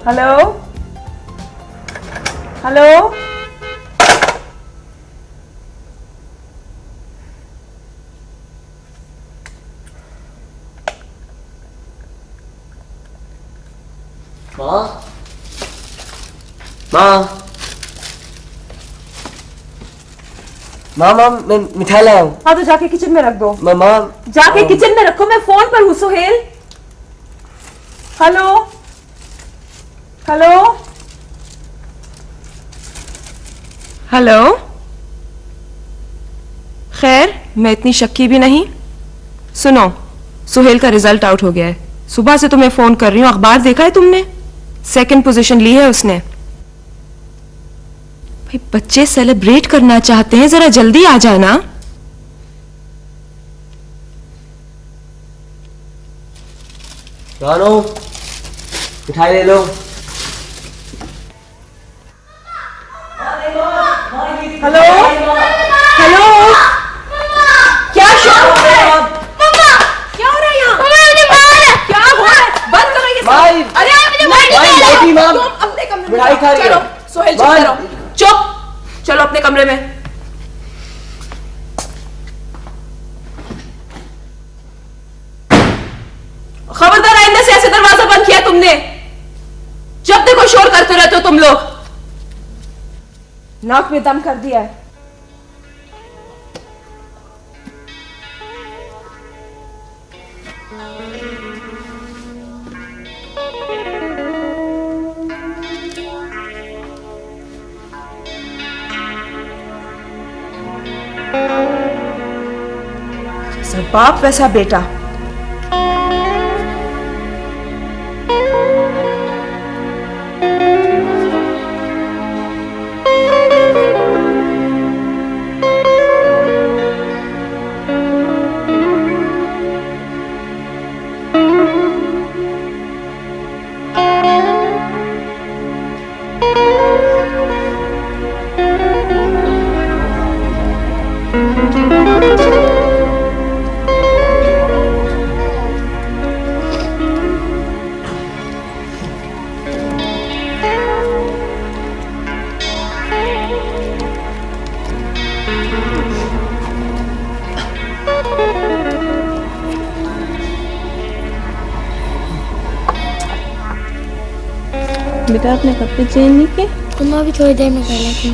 Hello hello माँ माँ माँ माँ मैं मिठाई लाया हूँ। हाँ तो जाके किचन में रख दो। माँ जाके किचन में रखो, मैं फोन पर हूँ सुहेल। Hello hello hello. खैर मैं इतनी शक्की भी नहीं। सुनो, सुहेल का रिजल्ट आउट हो गया है। सुबह से तुम्हें फोन कर रही हूँ, अखबार देखा है तुमने? सेकंड पोजीशन ली है उसने। भाई बच्चे सेलिब्रेट करना चाहते हैं, जरा जल्दी आ जाना। रानो मिठाई ले लो। हेलो हेलो क्या शोर हो रहा है? क्या हो रहा है यहाँ? क्या हो रहा है? बंद करो ये सब। अरे तुम अपने कमरे में जाओ। चलो सोहेल चुप करो, चुप। चलो अपने कमरे में। खबरदार, आइंदा से ऐसे दरवाजा बंद किया तुमने। जब देखो शोर करते रहते हो तुम लोग। नाक में दम कर दिया है। जैसा बाप वैसा बेटा। बेटा अपने कपड़े चेंज नहीं किए? तुम अभी थोड़ी देर में कर लेती।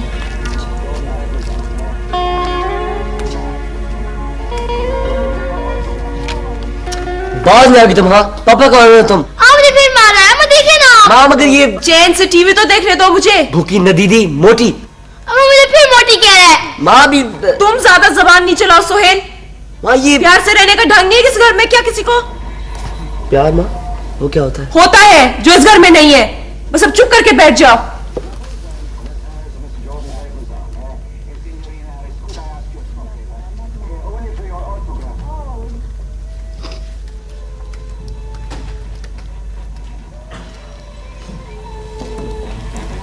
बाज में आगे तुम। हाँ पापा कौन हो तुम? मुझे फिर मारा है, मुझे देखिए ना। माँ मगर ये चैन से टीवी तो देखने दो मुझे। भूखी न दीदी मोटी। अब मुझे फिर मोटी कह रहा है। माँ भी तुम ज्यादा जबान नहीं चलाओ सोहेल। माँ ये प्यार से रहने का ढंग नहीं है किस घर में। क्या किसी को प्यार माँ वो क्या होता है? होता है जो इस घर में नहीं है। बस अब चुप करके बैठ जाओ।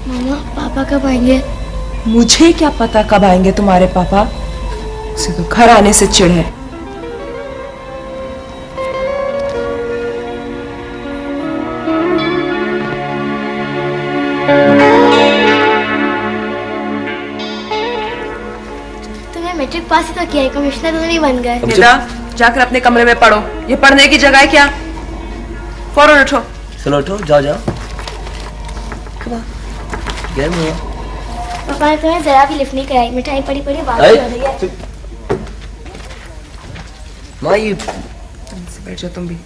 मामा पापा कब आएंगे? मुझे क्या पता कब आएंगे तुम्हारे पापा। उसे तो घर आने से चिढ़ है। तुमने मैट्रिक पास ही तो किया है, कमिश्नर तो नहीं बन गए। बेटा जाकर अपने कमरे में पढ़ो। ये पढ़ने की जगह है क्या? फौरन उठो। चलो उठो जाओ जाओ। गर्म हुआ। पापा ने तुम्हें जरा भी लिफ्ट नहीं कराई। मिठाई पड़ी पड़ी बात हो रही है। माँ ये बैठ जाओ तुम भी।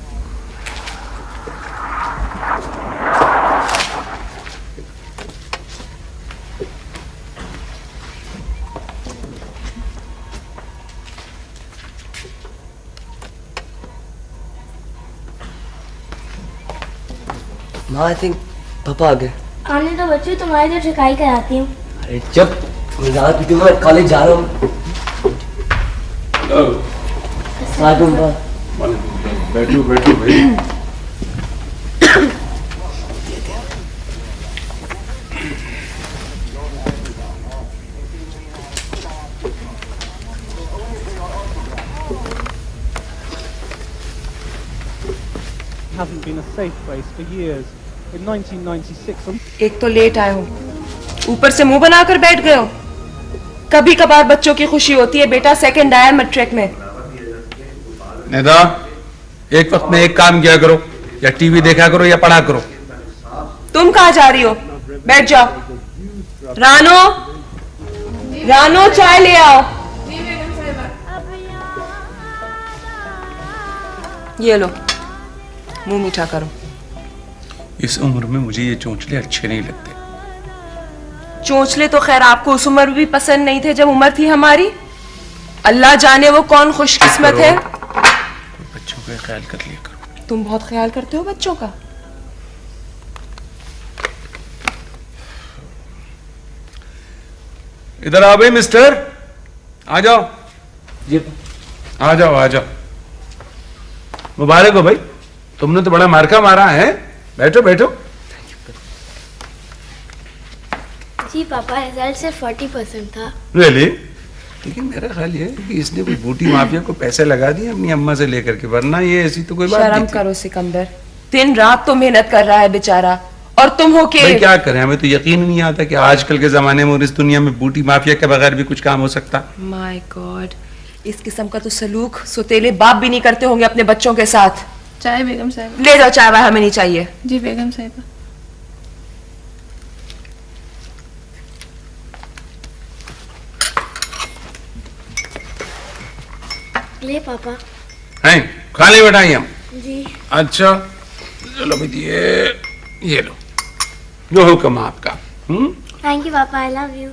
माँ आई थिंक पापा आ गए। आने तो बच्चे, तुम्हारी तो ठिकाई कराती हूँ। अरे जब मैं कॉलेज जा रहा हूँ। बैठो बैठो भाई। Hasn't been a safe place for years. एक तो लेट आए हो, ऊपर से मुंह बनाकर बैठ गए हो। कभी कभार बच्चों की खुशी होती है, बेटा सेकंड आया मैट्रिक में। निदा, एक वक्त में एक काम किया करो, या टीवी देखा करो या पढ़ा करो। तुम कहाँ जा रही हो? बैठ जाओ। रानो, रानो चाय ले आओ। ये लो, मुंह मीठा करो। इस उम्र में मुझे ये चोंचले अच्छे नहीं लगते। चोंचले तो खैर आपको उस उम्र में भी पसंद नहीं थे जब उम्र थी हमारी। अल्लाह जाने वो कौन खुशकिस्मत है। बच्चों का ख्याल कर लिया करो। तुम बहुत ख्याल करते हो बच्चों का। इधर आओ भाई मिस्टर, आ जाओ। जी आ जाओ आ जाओ। मुबारक हो भाई, तुमने तो बड़ा मार्का मारा है। बैठो बैठो। जी पापा, रिजल्ट सिर्फ 40% था। रियली? लेकिन मेरा ख्याल ये है कि इसने कोई बूटी माफिया को पैसे लगा दिए अपनी अम्मा से लेकर के, वरना ये ऐसी तो कोई बात नहीं शर्म थी। करो सिकंदर, दिन रात तो मेहनत कर रहा है बेचारा, और तुम हो के। भाई क्या करें, हमें तो यकीन नहीं आता कि आजकल के जमाने में और इस दुनिया में बूटी माफिया के बगैर भी कुछ काम हो सकता। माय गॉड, इस किस्म का तो सलूक सुतेले बाप भी नहीं करते होंगे अपने बच्चों के साथ। चाय बेगम साहिबा। ले जाओ चाय, हमें नहीं चाहिए। जी बेगम साहिबा। ले पापा। हैं, खा ले बेटा हम। जी। अच्छा चलो भाई, ये लो, जो हुक्म आपका। थैंक यू पापा, I love you.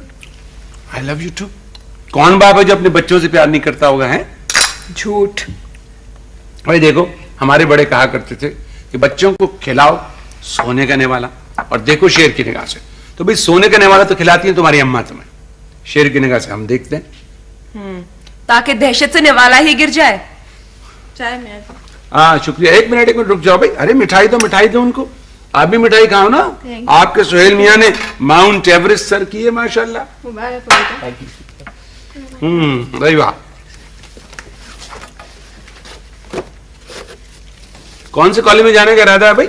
I love you too. कौन बाप है जो अपने बच्चों से प्यार नहीं करता होगा? है झूठ। भाई देखो, हमारे बड़े कहा करते थे कि बच्चों को खिलाओ सोने का निवाला, और देखो शेर की निगाह से। तो भाई सोने का निवाला तो खिलाती है तुम्हारी अम्मा तुम्हें, शेर की निगाह से हम देखते हैं। ताकि दहशत से निवाला ही गिर जाए। चाय में आज। हाँ शुक्रिया। एक मिनट रुक जाओ भाई। अरे मिठाई दो उनको। आप भी मिठाई खाओ ना। आपके सुहेल मियाँ ने माउंट एवरेस्ट सर की है माशाल्लाह। मुबारक हो बेटा। भाई वाह। कौन से कॉलेज में जाने का इरादा है भाई?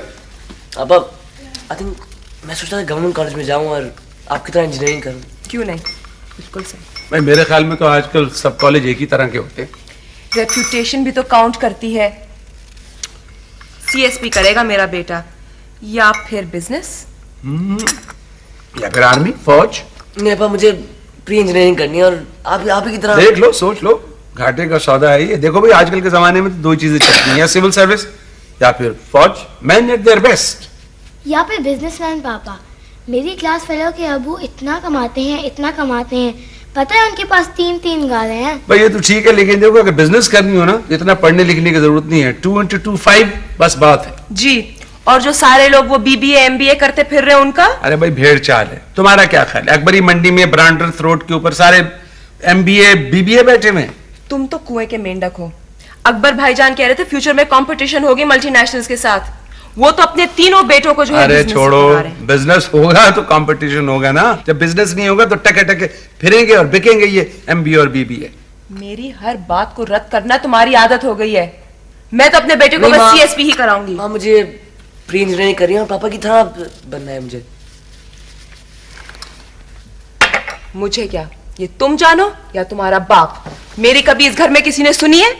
अब आई थिंक मैं सोचता था गवर्नमेंट कॉलेज में जाऊं और आपकी तरह इंजीनियरिंग करूं। क्यों नहीं, बिल्कुल सही। भाई मेरे ख्याल में तो आजकल सब कॉलेज एक ही तरह के होते हैं। रेप्यूटेशन भी तो काउंट करती है। सीएसपी करेगा मेरा बेटा, या फिर बिजनेस, या फिर आर्मी, फौज। नहीं पापा, मुझे प्री इंजीनियरिंग करनी है और आप ही की तरह। देख लो, सोच लो, घाटे का सौदा है ये। देखो भाई आजकल के जमाने में तो दो चीजें चलती हैं, या सिविल सर्विस या फिर फौज। Man eight their best. या फिर बिजनेसमैन पापा। मेरी क्लास फेलो के अबू इतना कमाते हैं, पता है उनके पास 3 गाड़े हैं। भाई ये तो ठीक है, लेकिन देखो अगर बिजनेस करनी हो ना, इतना पढ़ने लिखने की जरूरत नहीं है। 2 into 2 5 बस बात है जी। और जो सारे लोग वो बीबीए एमबीए करते फिर रहे उनका। अरे भाई भेड़ चाल है। तुम्हारा क्या ख्याल है, अकबरी मंडी में ब्रांडर थ्रोट के ऊपर सारे एमबीए बीबीए बैठे हुए? तुम तो कुएं के मेंढक हो। अकबर भाईजान कह रहे थे फ्यूचर में कंपटीशन होगी मल्टीनेशनल्स के साथ। वो तो अपने तीनों बेटों को जो है अरे बिजनेस छोड़ो, सिखा रहे हैं। बिजनेस होगा तो कंपटीशन होगा ना। जब बिजनेस नहीं होगा तो टके टके फिरेंगे और बिकेंगे ये एमबीए और बीबीए। मेरी हर बात को रद्द करना तुम्हारी आदत हो गई है। मैं तो अपने बेटे को नहीं, बस माँ। सीएसपी ही कराऊंगी। हाँ, मुझे प्री इंजीनियरिंग करनी है और पापा की तरह बनना है मुझे। मुझे क्या, ये तुम जानो या तुम्हारा बाप। मेरी कभी इस घर में किसी ने सुनी है?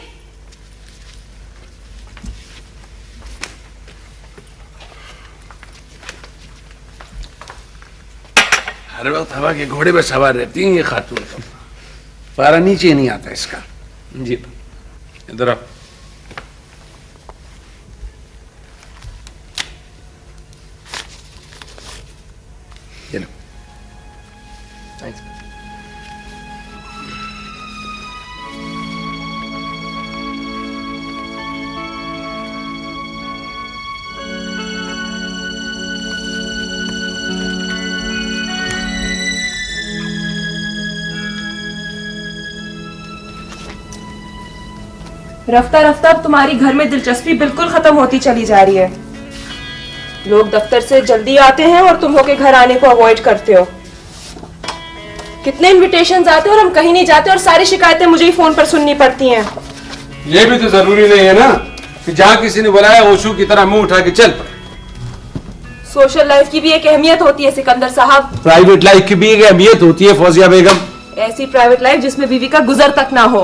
हर वक्त हवा के घोड़े पे सवार रहती हैं ये खातून। तो पारा नीचे नहीं आता इसका। जी इधर आओ। ये लो। थैंक्स। रफ्ता रफ्ता अब तुम्हारी घर में दिलचस्पी बिल्कुल खत्म होती चली जा रही है। लोग दफ्तर से जल्दी आते हैं और तुम होके घर आने को अवॉइड करते हो। कितने इनविटेशंस आते हैं और हम कहीं नहीं जाते, और सारी शिकायतें मुझे ही फोन पर सुननी पड़ती हैं। ये भी तो जरूरी नहीं है ना कि जहां किसी ने बुलाया ओशू की तरह मुंह उठा के चल पड़े। सोशल लाइफ की भी एक अहमियत होती है सिकंदर साहब। प्राइवेट लाइफ की भी एक अहमियत होती है फौजिया बेगम। ऐसी प्राइवेट लाइफ जिसमें बीवी का गुजर तक ना हो।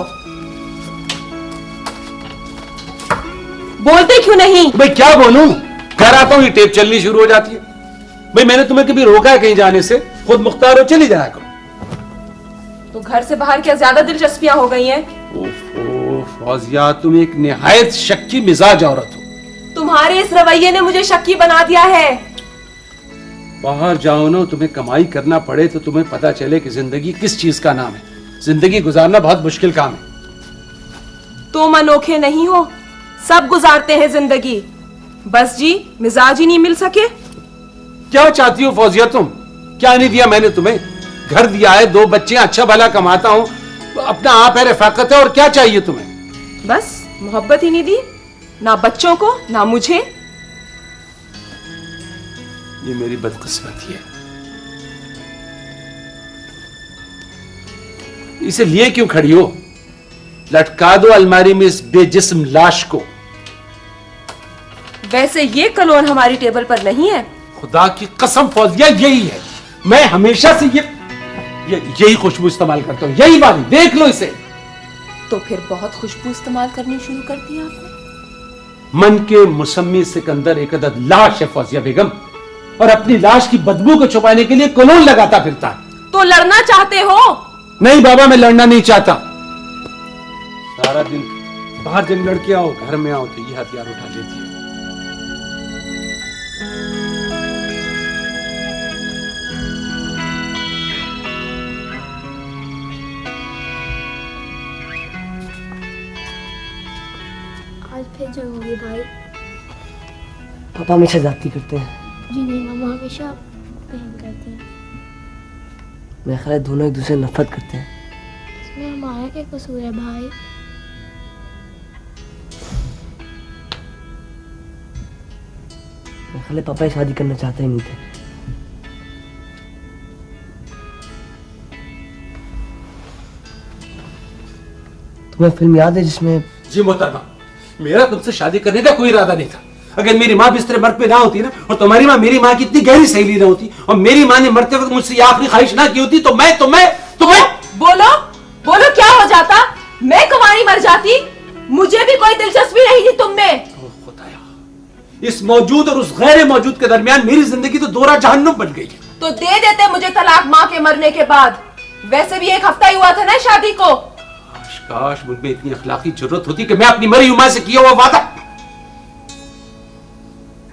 बोलते क्यों नहीं? भाई क्या बोलूं, घर आता हूं ये टेप चलनी शुरू हो जाती है। भाई मैंने तुम्हें कभी रोका है कहीं जाने से? खुद मुख्तार हो, चली जाया करो। तो घर से बाहर क्या ज्यादा दिलचस्पियां हो गई हैं? ओफो फौजिया, तुम एक निहायत शक्की मिजाज औरत हो। तुम्हारे इस रवैये ने मुझे शक्की बना दिया है। बाहर जाओ ना, तुम्हें कमाई करना पड़े तो तुम्हें पता चले कि जिंदगी किस चीज का नाम है। जिंदगी गुजारना बहुत मुश्किल काम है। तुम अनोखे नहीं हो, सब गुजारते हैं जिंदगी। बस जी मिजाज ही नहीं मिल सके। क्या चाहती हो फौजिया तुम? क्या नहीं दिया मैंने तुम्हें? घर दिया है, 2 बच्चे, अच्छा भला कमाता हूं, अपना आप है, रफाकत है, और क्या चाहिए तुम्हें? बस मोहब्बत ही नहीं दी, ना बच्चों को ना मुझे। ये मेरी बदकिस्मती है। इसे लिए क्यों खड़ी हो? लटका दो अलमारी में इस बेजिस्म लाश को। वैसे ये कलोन हमारी टेबल पर नहीं है। खुदा की कसम फौजिया, यही है। मैं हमेशा से यही खुशबू इस्तेमाल करता हूं, यही वाली, देख लो इसे। तो फिर बहुत खुशबू इस्तेमाल करनी शुरू कर दी आपने। मन के मुसम्मी सिकंदर एक अदद लाश है फौजिया बेगम, और अपनी लाश की बदबू को छुपाने के लिए कलोन लगाता फिरता है। तो लड़ना चाहते हो? नहीं बाबा, मैं लड़ना नहीं चाहता। सारा दिन बाहर जब लड़के आओ, घर में आओ तो ये हथियार उठा लेती है। आज फिर जरूरी भाई। पापा हमेशा जाती करते हैं। जी नहीं, मामा हमेशा बहन करते हैं। मेरा ख्याल है दोनों एक दूसरे से नफरत करते हैं। इसमें हमारा क्या कसूर है भाई? मेरा ख्याल है पापा ये शादी करना चाहते ही नहीं थे। तुम्हें फिल्म याद है जिसमें? जी मोहतरमा, मेरा तुमसे शादी करने का कोई इरादा नहीं था। अगर मेरी माँ बिस्तर मर्द पे ना होती ना, और तुम्हारी माँ मेरी माँ की इतनी गहरी सहेली ना होती, और मेरी माँ ने मरते वक्त मुझसे ये आखिरी ख्वाहिश ना की होती, तो मैं बोलो बोलो, क्या हो जाता? मैं कुंवारी मर जाती? मुझे भी कोई दिलचस्पी नहीं थी तुम में। खुदाया, इस मौजूद और उस गैर मौजूद के दरमियान मेरी जिंदगी तो दोहरा जहन्नुम बन गई है। तो दे देते मुझे तलाक माँ के मरने के बाद। वैसे भी 1 हफ्ता ही हुआ था ना शादी को। काश मुझ में इतनी अखलाकी जरूरत होती कि मैं अपनी मरी हुई मां से किया हुआ वादा,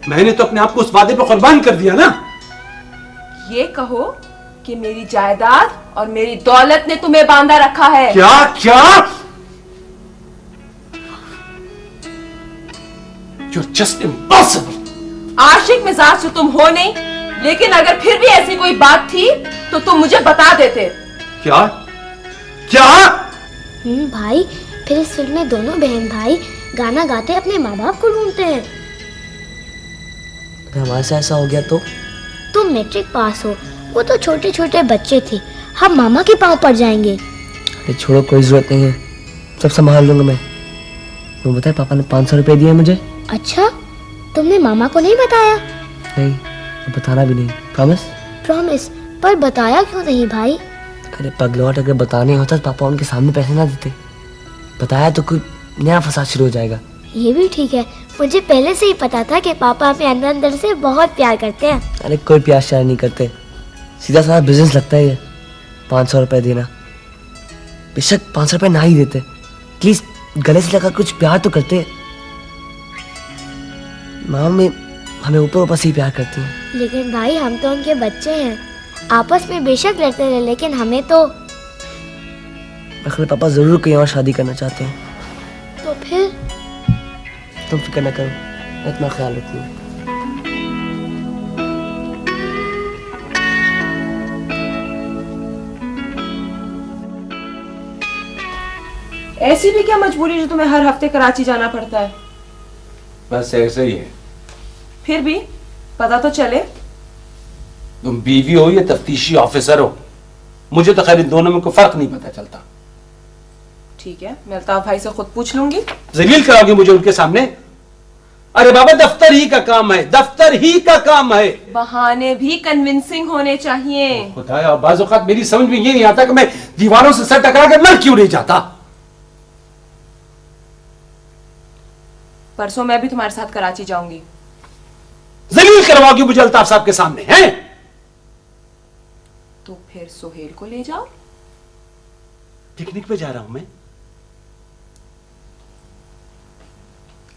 मैंने तो अपने आप को उस वादे पर कुर्बान कर दिया ना। ये कहो कि मेरी जायदाद और मेरी दौलत ने तुम्हें बांधा रखा है। क्या क्या? You're just impossible. आशिक मिजाज से तुम हो नहीं, लेकिन अगर फिर भी ऐसी कोई बात थी तो तुम मुझे बता देते। क्या क्या? भाई, फिर इस फिल्म में दोनों बहन भाई गाना गाते अपने माँ बाप को ढूंढते हैं। अगर हमारे साथ ऐसा हो गया तो? तुम मैट्रिक पास हो, वो तो छोटे छोटे बच्चे थे, हम मामा के पाँव पड़ जाएंगे। अरे छोड़ो, कोई जरूरत नहीं है, सब संभाल लूंगा मैं। तुम बताए पापा ने 500 रुपए दिए मुझे। अच्छा, तुमने मामा को नहीं बताया? नहीं, अब बताना भी नहीं। प्रॉमिस? प्रॉमिस, पर बताया क्यों नहीं भाई? अरे पगलौट, अगर बताने होता तो पापा उनके सामने पैसे ना देते। बताया तो कोई नया फसाद शुरू हो जाएगा। ये भी ठीक है, मुझे पहले से ही पता था कि पापा हमें अंदर अंदर से बहुत प्यार करते हैं। अरे कोई प्यार श्यार नहीं करते, सीधा साधा बिजनेस लगता है ये। 500 रुपए देना, बेशक 500 रुपए ना ही देते, प्लीज गले से लगा कुछ प्यार तो करते। मामा हमें ऊपर ऊपर से ही प्यार करती हैं। लेकिन भाई, हम तो उनके बच्चे हैं, आपस में बेशक लड़ते रहे, लेकिन हमें तो। पापा जरूर कहीं और शादी करना चाहते हैं। तो फिर? तुम फिक्र न करो, मैं इतना ख्याल रखती हूँ। ऐसी भी क्या मजबूरी जो तुम्हें हर हफ्ते कराची जाना पड़ता है? बस ऐसे ही है। फिर भी पता तो चले। तुम बीवी हो या तफ्तीशी ऑफिसर हो, मुझे तो खैर इन दोनों में कोई फर्क नहीं पता चलता। ठीक है, मैं अल्ताफ भाई से खुद पूछ लूंगी। जलील कराओगे मुझे उनके सामने? अरे रे बाबा, दफ्तर ही का काम है, दफ्तर ही का काम है। बहाने भी कन्विंसिंग होने चाहिए। खुदाया, बाज़ औक़ात मेरी समझ में ये नहीं आता कि मैं दीवारों से सर टकरा कर मर क्यों नहीं जाता। परसों मैं भी तुम्हारे साथ कराची जाऊंगी। जलील करवाओगी मुझे अल्ताफ साहब के सामने, हैं? तो फिर सोहेल को ले जाओ। पिकनिक पे जा रहा हूं मैं।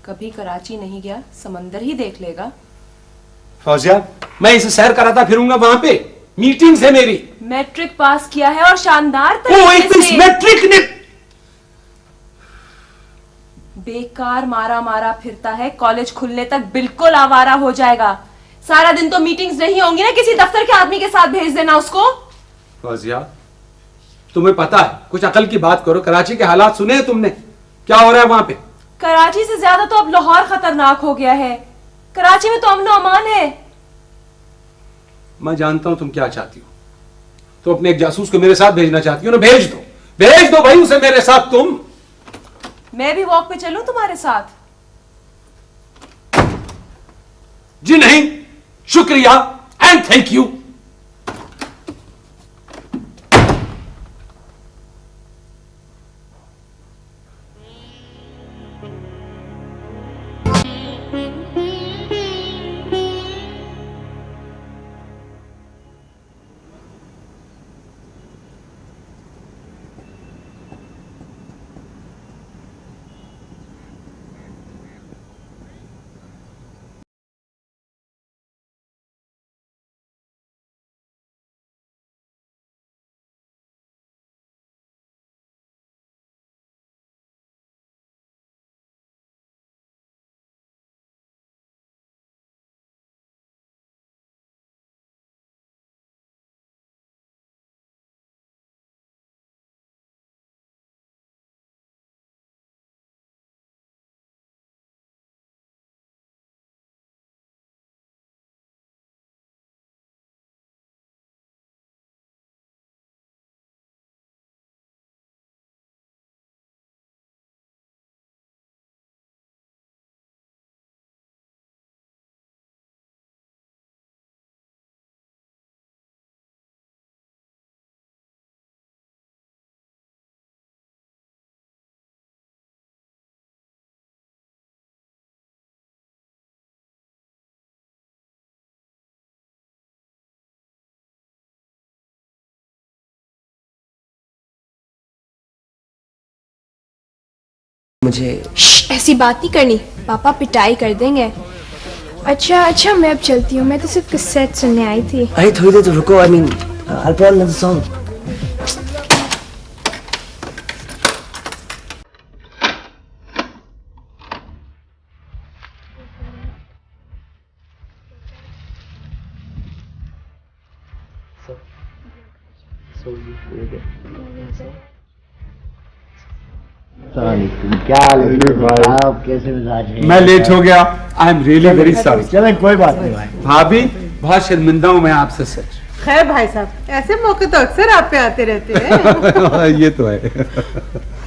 कभी कराची नहीं गया, समंदर ही देख लेगा। फौजिया, मैं इसे सैर कराता फिरूंगा, वहां पे मीटिंग्स है मेरी। मैट्रिक पास किया है और शानदार ओ, तरीके से। मैट्रिक ने बेकार मारा मारा फिरता है, कॉलेज खुलने तक बिल्कुल आवारा हो जाएगा। सारा दिन तो मीटिंग्स नहीं होंगी ना, किसी दफ्तर के आदमी के साथ भेज देना उसको। फौजिया, तुम्हें पता है, कुछ अकल की बात करो। कराची के हालात सुने हैं तुमने, क्या हो रहा है वहां पे? कराची से ज्यादा तो अब लाहौर खतरनाक हो गया है। कराची में तो अमन अमान है। मैं जानता हूं तुम क्या चाहती हो। तो अपने एक जासूस को मेरे साथ भेजना चाहती हो ना, भेज दो भाई उसे मेरे साथ। तुम, मैं भी वॉक पे चलूं तुम्हारे साथ? जी नहीं, शुक्रिया एंड थैंक यू। मुझे ऐसी बात नहीं करनी, पापा पिटाई कर देंगे। अच्छा मैं अब चलती हूँ, मैं तो सिर्फ कैसेट सुनने आई थी। अरे थोड़ी देर तो रुको। I mean I'll play another song. क्या आप कैसे मिजाज हैं? मैं लेट हो गया, I am really very sorry. चलें कोई बात नहीं भाई। भाभी, बहुत शर्मिंदा हूं मैं आपसे, सच। खैर भाई साहब, ऐसे मौके तो अक्सर आप पे आते रहते हैं। ये तो है।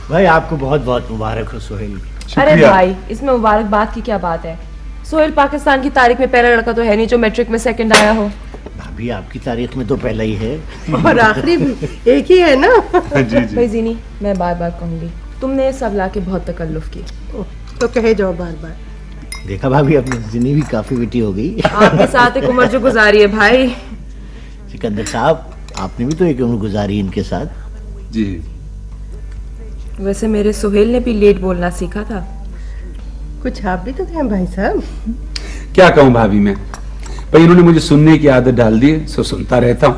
भाई आपको बहुत बहुत मुबारक हो सोहेल। अरे भाई, इसमें मुबारकबाद की क्या बात है? सोहेल पाकिस्तान की तारीख में पहला लड़का तो है नहीं जो मैट्रिक में सेकंड आया हो। भाभी आपकी तारीख में तो पहला ही है और आखिरी भी एक ही है ना। भाई जीनी, मैं बार बार कहूंगी, तुमने सब लाके बहुत तकल्लुफ की। तो कहे जाओ बार बार। देखा भाभी, अपनी जिनी भी काफी बेटी हो गई। आपके साथ एक उम्र जो गुजारी है भाई। सिकंदर साहब, आपने भी तो एक उम्र गुजारी इनके साथ। जी। वैसे मेरे सोहेल ने भी लेट बोलना सीखा था। कुछ आप भी तो हैं भाई साहब। क्या कहूं भाभी मैं, पर इन्होंने मुझे सुनने की आदत डाल दी है, सो सुनता रहता हूं।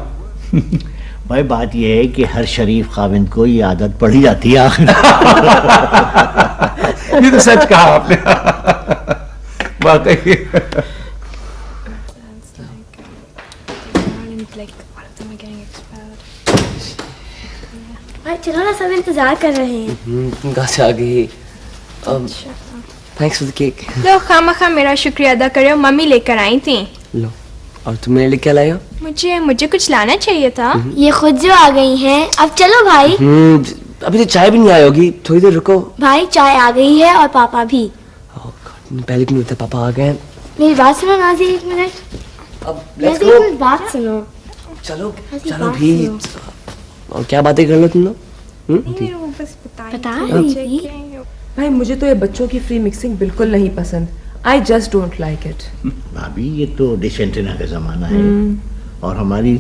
भाई बात यह है कि हर शरीफ खाविंद को ये आदत पड़ी जाती है। ये तो सच कहा आपने। वाकई। भाई चलो ना, सब इंतजार कर रहे हैं। तुम कहाँ से आ गई? Thanks for the cake. लो खामखा मेरा शुक्रिया अदा करो, मम्मी लेकर आई थी। लो, और तुम मेरे लिए क्या लाए हो? मुझे कुछ लाना चाहिए था। ये खुद जो आ गई हैं। अब चलो भाई। अभी तो चाय भी नहीं आई होगी, थोड़ी देर रुको। भाई चाय आ गई है और पापा भी। Oh God. पहले क्यों थे? पापा आ गए हैं। मेरी बात सुनो नाजी, एक मिनट। अब लेट्स नाजी गो। कुछ बात सुनो। चलो नाज़ी, चलो बात भी। सुनो। और क्या बातें कर लो तुम लोग? बता रही थी। भाई मुझे तो ये बच्चों की फ्री मिक्सिंग बिल्कुल नहीं पसंद। I just don't like it. भाभी ये तो डिश एंटीना का जमाना है और हमारी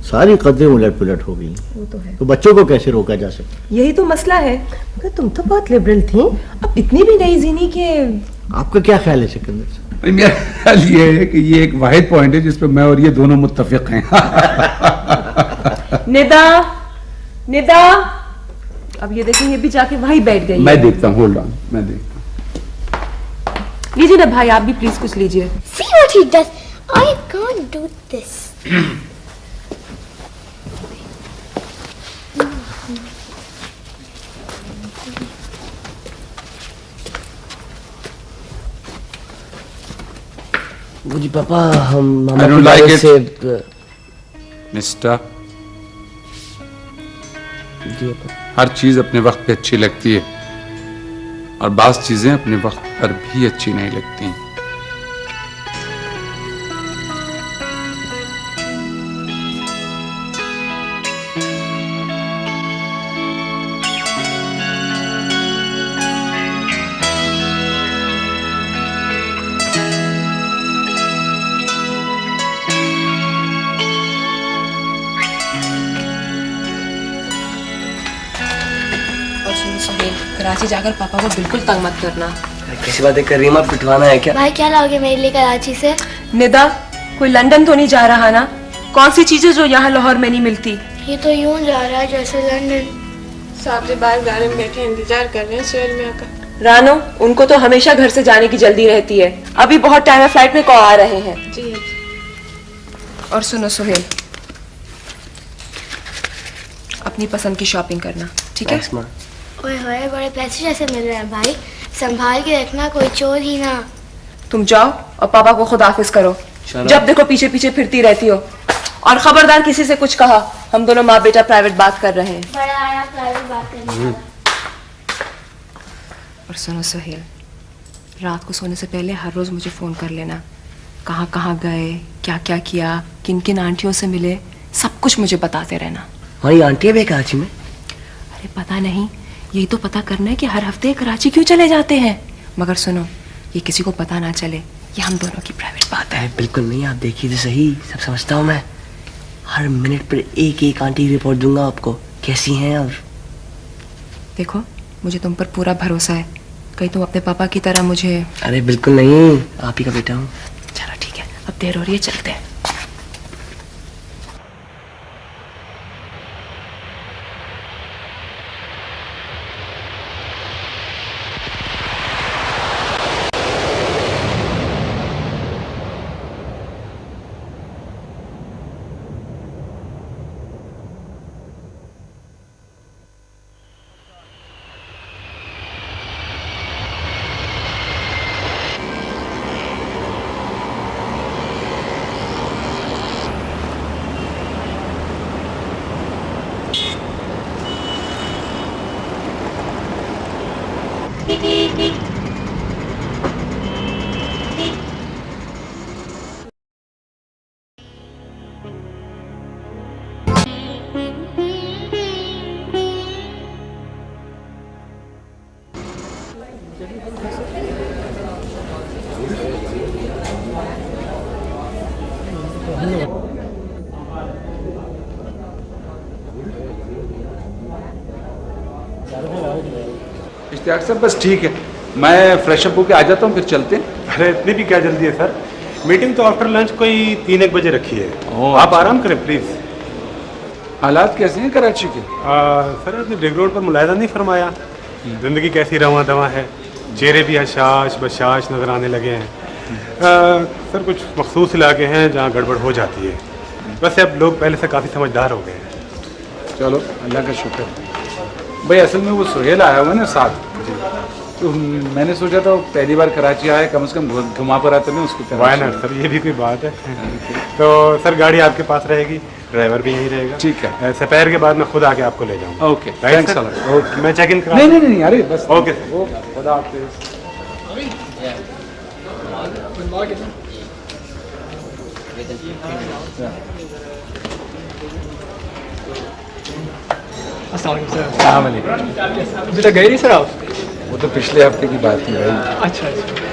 सारी कदरें उलट पुलट हो गई। वो तो है। तो बच्चों को कैसे रोका जा सकता? यही तो मसला है। मगर तुम तो बहुत लिबरल थी, अब इतनी भी नहीं जीनी कि। आपका क्या ख्याल है सिकंदर साहब? भाई मेरा ख्याल ये है कि ये एक वाहिद पॉइंट है जिस पे मैं और ये दोनों मुत्तफिक हैं। निदा, निदा, अब ये देखें ये भी जाके वहीं बैठ गई। मैं देखता हूँ, होल्ड ऑन, मैं देखता हूँ। लीजिए ना भाई, आप भी प्लीज कुछ लीजिए। See what he does. I can't do this. वो जी पापा, हम I don't like it. से मिस्टर, जी पापा। हर चीज अपने वक्त पे अच्छी लगती है और बाज़ चीजें अपने वक्त पर भी अच्छी नहीं लगती। और सुनो सुहेल, कराची जाकर पापा को बिल्कुल तंग मत करना। कैसी बातें कर रही हैं? आप पिटवाना है क्या? भाई क्या लाओगे मेरे लिए कराची से? निदा, कोई लंदन तो नहीं जा रहा ना? कौन सी चीजें जो यहाँ लाहौर में नहीं मिलती? ये तो यूं जा रहा है जैसे लंदन। साहब जी बाहर गाड़ी में बैठे इंतजार कर रहे हैं सुहेल मियां का। रानो, उनको तो हमेशा घर से जाने की जल्दी रहती है। अभी बहुत टाइम है, फ्लाइट में कौ आ रहे हैं। जी और सुनो सुहेल, अपनी पसंद की शॉपिंग करना, ठीक है? Thanks, माँ। ओए होए, बड़े पैसे जैसे मिल रहे हैं भाई। संभाल के रखना, कोई चोर ही ना। तुम जाओ और पापा को खुदाफिज करो। चलो। जब देखो पीछे पीछे फिरती रहती हो। और खबरदार किसी से कुछ कहा, हम दोनों माँ बेटा प्राइवेट बात कर रहे हैं। बड़ा आया प्राइवेट बात करने। और सुनो सुहेल, रात को सोने से पहले हर रोज मुझे फोन कर लेना। कहाँ कहाँ गए, क्या क्या किया, किन किन आंटियों से मिले, सब कुछ मुझे बताते रहना। हमारी आंटी है भी कराची में? अरे पता नहीं, यही तो पता करना है कि हर हफ्ते कराची क्यों चले जाते हैं। मगर सुनो, ये किसी को पता ना चले, ये हम दोनों की प्राइवेट बात है। अरे बिल्कुल नहीं, आप देखिए तो सही, सब समझता हूँ मैं। हर मिनट पर एक एक आंटी की रिपोर्ट दूंगा आपको, कैसी हैं। और देखो, मुझे तुम पर पूरा भरोसा है, कहीं तुम अपने पापा की तरह मुझे। अरे बिल्कुल नहीं, आप ही का बेटा हूँ। चलो ठीक है, अब देर हो रही है, चलते हैं। इश्तियाक सर बस ठीक है, मैं फ्रेश अप होके आ जाता हूँ, फिर चलते हैं। अरे इतनी भी क्या जल्दी है सर? मीटिंग तो आफ्टर लंच कोई 3-1 बजे रखी है। ओह, आप अच्छा। आराम करें प्लीज। हालात कैसे हैं कराची के? सर आपने रिंग रोड पर मुलायदा नहीं फरमाया? जिंदगी कैसी रवा दवा है, चेहरे भी हशाश बशाश नजर आने लगे हैं। सर कुछ मखसूस इलाके हैं जहाँ गड़बड़ हो जाती है। वैसे अब लोग पहले से काफ़ी समझदार हो गए हैं। चलो अल्लाह का शुक्र। भाई असल में वो सुहेल आया हुआ है ना साथ, तो मैंने सोचा था वो पहली बार कराची आया, कम से कम घुमा पर आते ना उसको। वाह ना सर, ये भी कोई बात है। तो सर गाड़ी आपके पास रहेगी, ड्राइवर भी यहीं रहेगा। ठीक है। दोपहर के बाद मैं खुद आके आपको ले जाऊँगा। Okay, thanks a lot. Okay, मैं चेक इन करा। नहीं नहीं नहीं, अरे बस ओके खुदा हाफिज़। बेटा गए नहीं सर आप? वो तो पिछले हफ्ते की बात थी भाई। अच्छा अच्छा।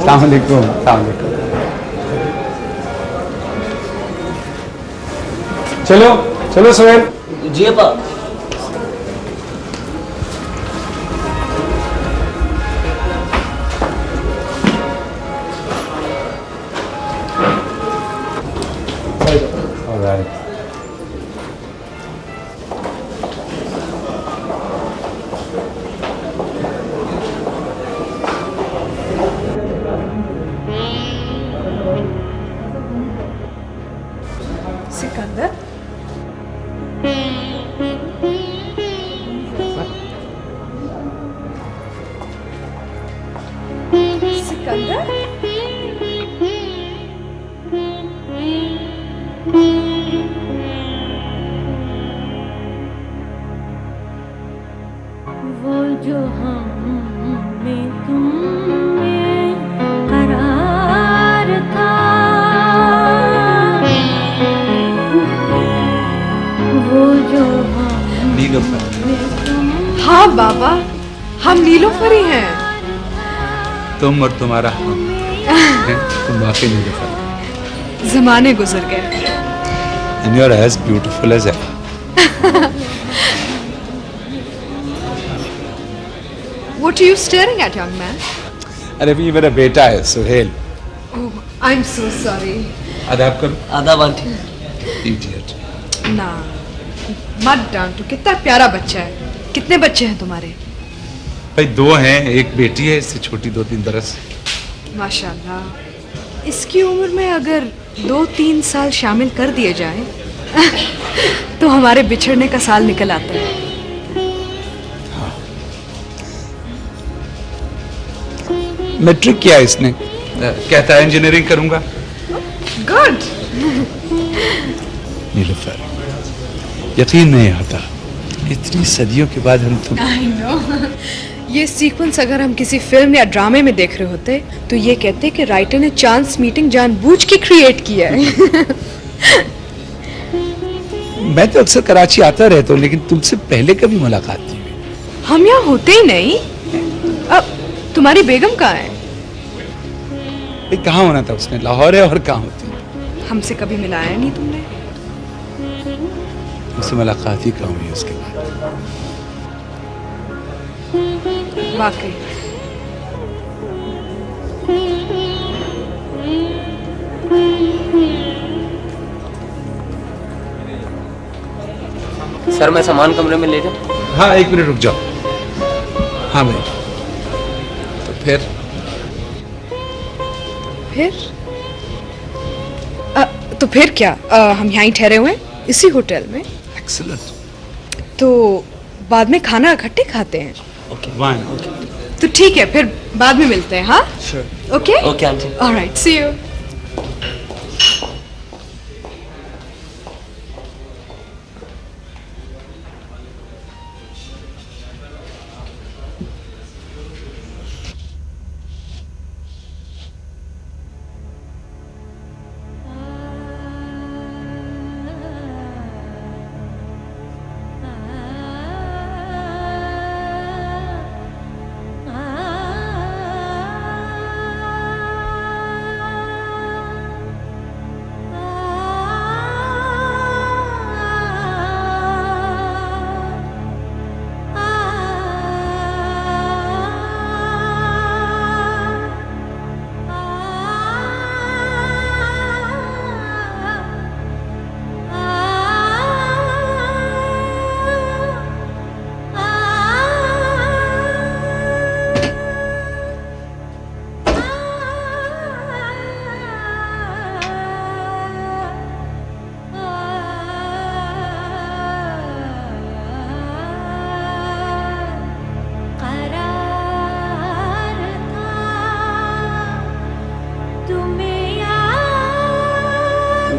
अस्सलाम वालेकुम। चलो चलो सोहेल। जी अपा। ऑलराइट। सिकंदर, सिकंदर, वो जो हम में तुम में करार था, वो जो हम नीलोफर। हाँ बाबा, हम नीलोफर ही हैं। तुम और तुम्हारा हम तुम वाकई नीलोफर। जमाने गुजर गए। And you're as beautiful as ever. What are you staring at, young man? अरे भी मेरा बेटा है Suhail. Oh, I'm so sorry. आदाब करो। आदाब आंटी। Idiot. ना, मत डांटो, कितना प्यारा बच्चा है। कितने बच्चे हैं तुम्हारे? भाई 2 हैं, एक बेटी है, इससे छोटी 2-3 बरस। माशाल्लाह। इसकी उम्र में अगर 2-3 साल शामिल कर दिए जाएं, तो हमारे बिछड़ने का साल निकल आता है। मैट्रिक किया इसने, कहता है इंजीनियरिंग करूंगा। गुड। नीलोफर, यकीन नहीं आता इतनी सदियों के बाद हम तुम। I know. ये सीक्वेंस अगर हम किसी फिल्म या ड्रामे में देख रहे होते तो ये कहते कि राइटर ने चांस मीटिंग जानबूझ के क्रिएट किया है। मैं तो अक्सर कराची आता रहता हूँ, लेकिन तुमसे पहले कभी मुलाकात नहीं हुई। हम यहाँ होते ही नहीं। अब तुम्हारी बेगम कहाँ है? भाई कहाँ होना था उसने, लाहौर है और कहाँ होती। हमसे कभी मिलाया नहीं तुमने। उससे मुलाकात ही कहाँ हुई उसके बाद। वाकई। सर मैं सामान कमरे में ले जाऊं? हाँ 1 मिनट रुक जाओ। हाँ भाई, तो फिर तो फिर क्या? हम यहाँ ही ठहरे हुए हैं इसी होटल में। एक्सीलेंट। तो बाद में खाना इकट्ठे खाते हैं। Okay one. तो ठीक है, फिर बाद में मिलते हैं। हाँ sure. Okay okay aunty. Alright, see you.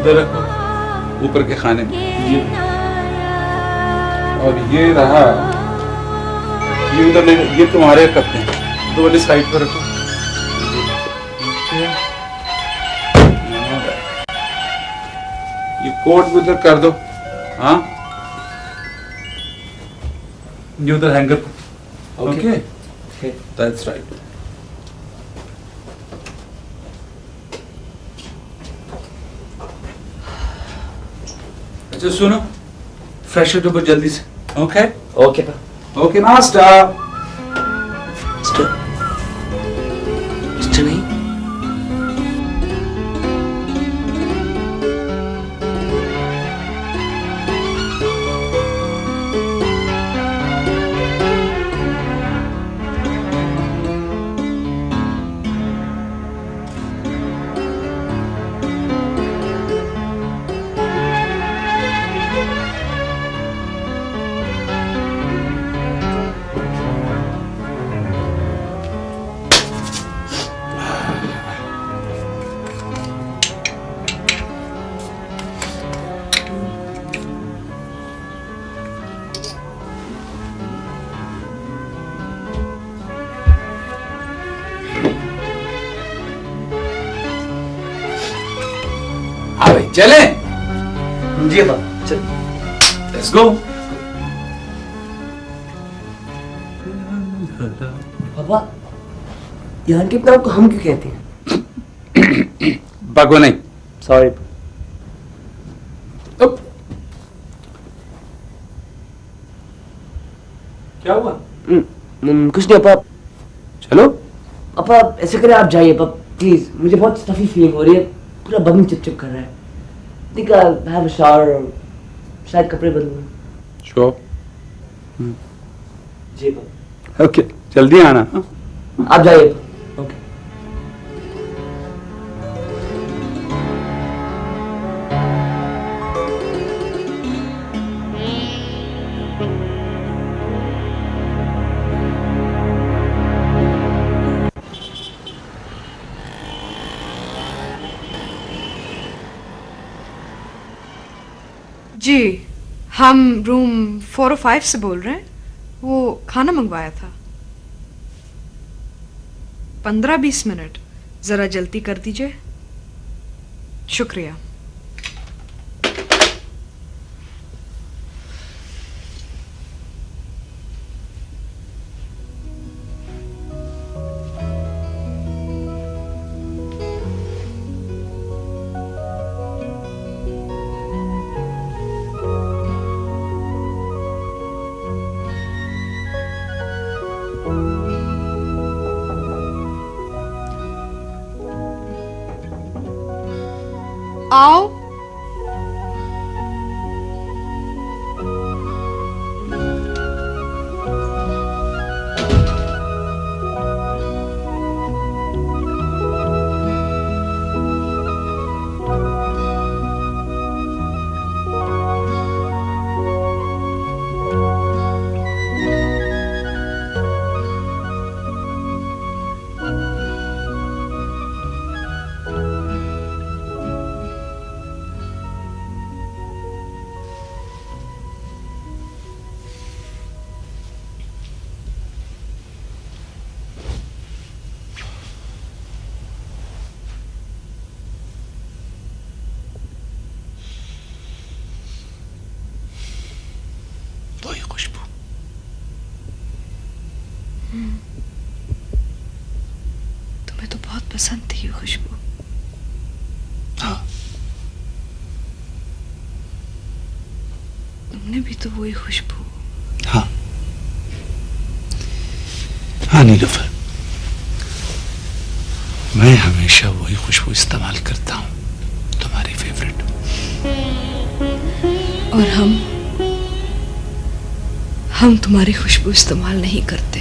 उधर रखो, ऊपर के खाने में। और ये रहा, ये उधर ले, ये तुम्हारे कपड़े हैं, तो वाली साइड पर रखो। ये कोट भी उधर कर दो। हाँ, ये उधर हैंगर। Okay, that's right. अच्छा सुनो, फ्रेश हो जाओ जल्दी से। Okay okay okay master. Mister नहीं, हाँ भाई चले। जी पापा, चल। Let's go. पापा, ये आंटी अपने आपको हम क्यों कहती हैं? बगो नहीं। सॉरी। क्या हुआ? कुछ नहीं पापा। चलो पापा ऐसे करें, आप जाइए पापा प्लीज, मुझे बहुत स्टफी फीलिंग हो रही है, पूरा बदन चिपचिप कर रहा है। think I'll have a shower और शायद कपड़े बदलूं। श्योर। जी पापा। ओके, जल्दी आना। आप जाइए। ओके। जी, हम रूम 405 से बोल रहे हैं। वो खाना मंगवाया था। 15-20 मिनट, जरा जल्दी कर दीजिए। शुक्रिया। आओ। वही खुशबू। तुम्हें तो बहुत पसंद थी ये खुशबू। हाँ, तुमने भी तो वही खुशबू। हाँ हाँ नीलूफर, मैं हमेशा वही खुशबू इस्तेमाल करता हूँ, तुम्हारी फेवरेट। और हम तुम्हारी खुशबू इस्तेमाल नहीं करते,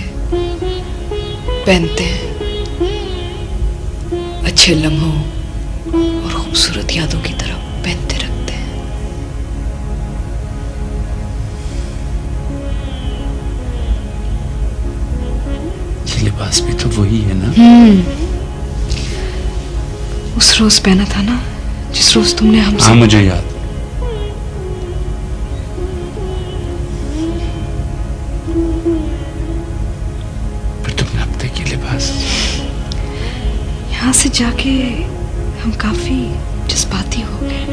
पहनते हैं। अच्छे लम्हों और खूबसूरत यादों की तरह पहनते रखते हैं। ये लिबास भी तो वही है ना? उस रोज पहना था ना जिस रोज तुमने हमसे। हाँ मुझे याद। फिर तुमने हफ्ते के लिबास। यहाँ से जाके हम काफी जज्बाती हो गए,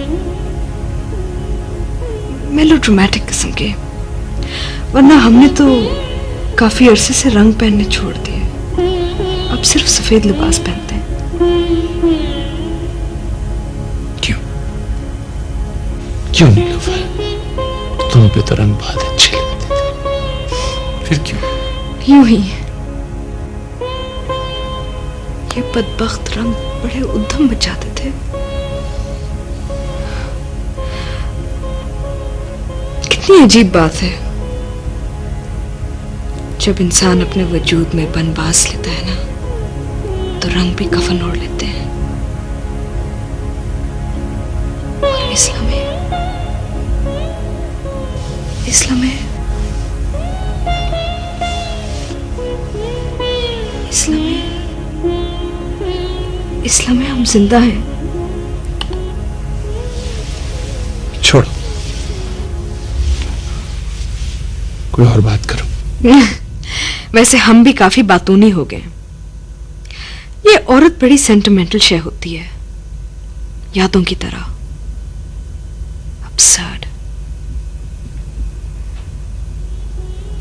मेलोड्रामेटिक किस्म के। वरना हमने तो काफी अरसे से रंग पहनने छोड़ दिए, अब सिर्फ सफेद लिबास पहनते हैं। क्यों नीलूफर? तुम पे तो रंग बहुत अच्छे लगते थे, फिर क्यों? यूं ही ये बदबख्त रंग बड़े उद्यम बचाते थे। कितनी अजीब बात है, जब इंसान अपने वजूद में बनबास लेता है ना, तो रंग भी कफन ओढ़ लेते हैं। और इस्लाम में इस्लाम में इस्लाम में इस्लाम में हम जिंदा हैं। छोड़ो, कोई और बात करो। वैसे हम भी काफी बातूनी हो गए। ये औरत बड़ी सेंटिमेंटल शय होती है, यादों की तरह absurd।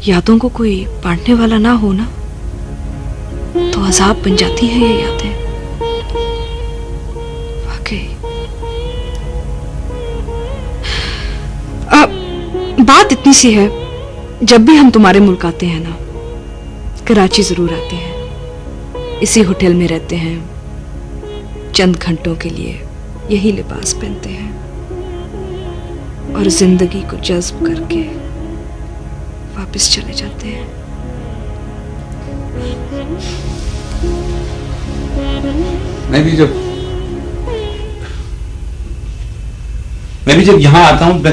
यादों को कोई बांटने वाला ना हो ना, तो अजाब बन जाती हैं ये यादें। वाकई बात इतनी सी है, जब भी हम तुम्हारे मुल्क आते हैं ना, कराची जरूर आते हैं, इसी होटल में रहते हैं, चंद घंटों के लिए यही लिबास पहनते हैं और जिंदगी को जज्ब करके वापस चले जाते हैं। मैं भी जब यहाँ आता हूँ,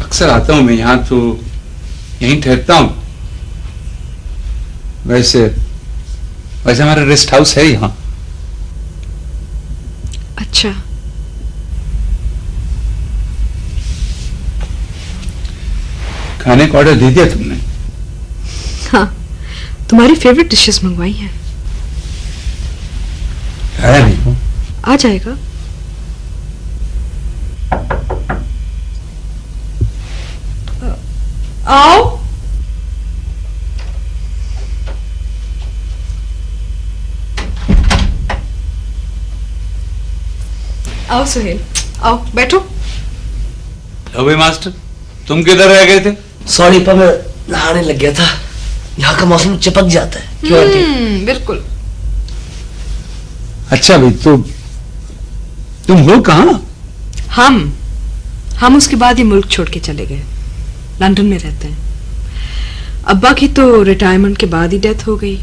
अक्सर आता हूँ मैं यहाँ, तो यहीं ठहरता हूँ। वैसे हमारा रेस्ट हाउस है यहाँ। अच्छा, खाने का ऑर्डर दे दिया तुमने? हाँ, तुम्हारी फेवरेट डिशेस मंगवाई हैं। आया नहीं हो? आ जाएगा। आओ। आओ सुहेल, आओ बैठो। लो भाई मास्टर, तुम किधर रह गए थे? सॉरी पर मैं नहाने लग गया था। यहाँ का मौसम चिपक जाता है। क्यों आंटी? बिल्कुल। अच्छा भाई, तो तुम हो कहाँ? हम उसके बाद ही मुल्क छोड़ के चले गए, लंदन में रहते हैं। अब्बा की तो रिटायरमेंट के बाद ही डेथ हो गई,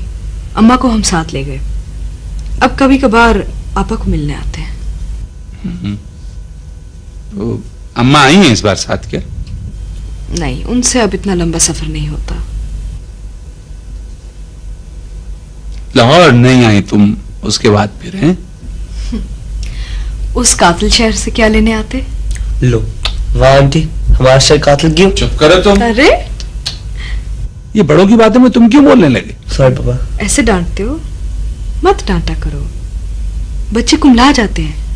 अम्मा को हम साथ ले गए। अब कभी कभार पापा को मिलने आते हैं। तो अम्मा आई हैं इस बार साथ क्या? नहीं, उनसे अब इतना लंबा सफर नहीं होता। लाहौर नहीं आई तुम, उसके बाद फिर हैं? उस कातिल शहर से क्या लेने आते? लो वाह आंटी, हमारा शहर कातिल क्यों? चुप करो तुम। अरे ये बड़ों की बातें में तुम क्यों बोलने लगे? सॉरी पापा। ऐसे डांटते हो? मत डांटा करो, बच्चे कुम्हला जाते हैं।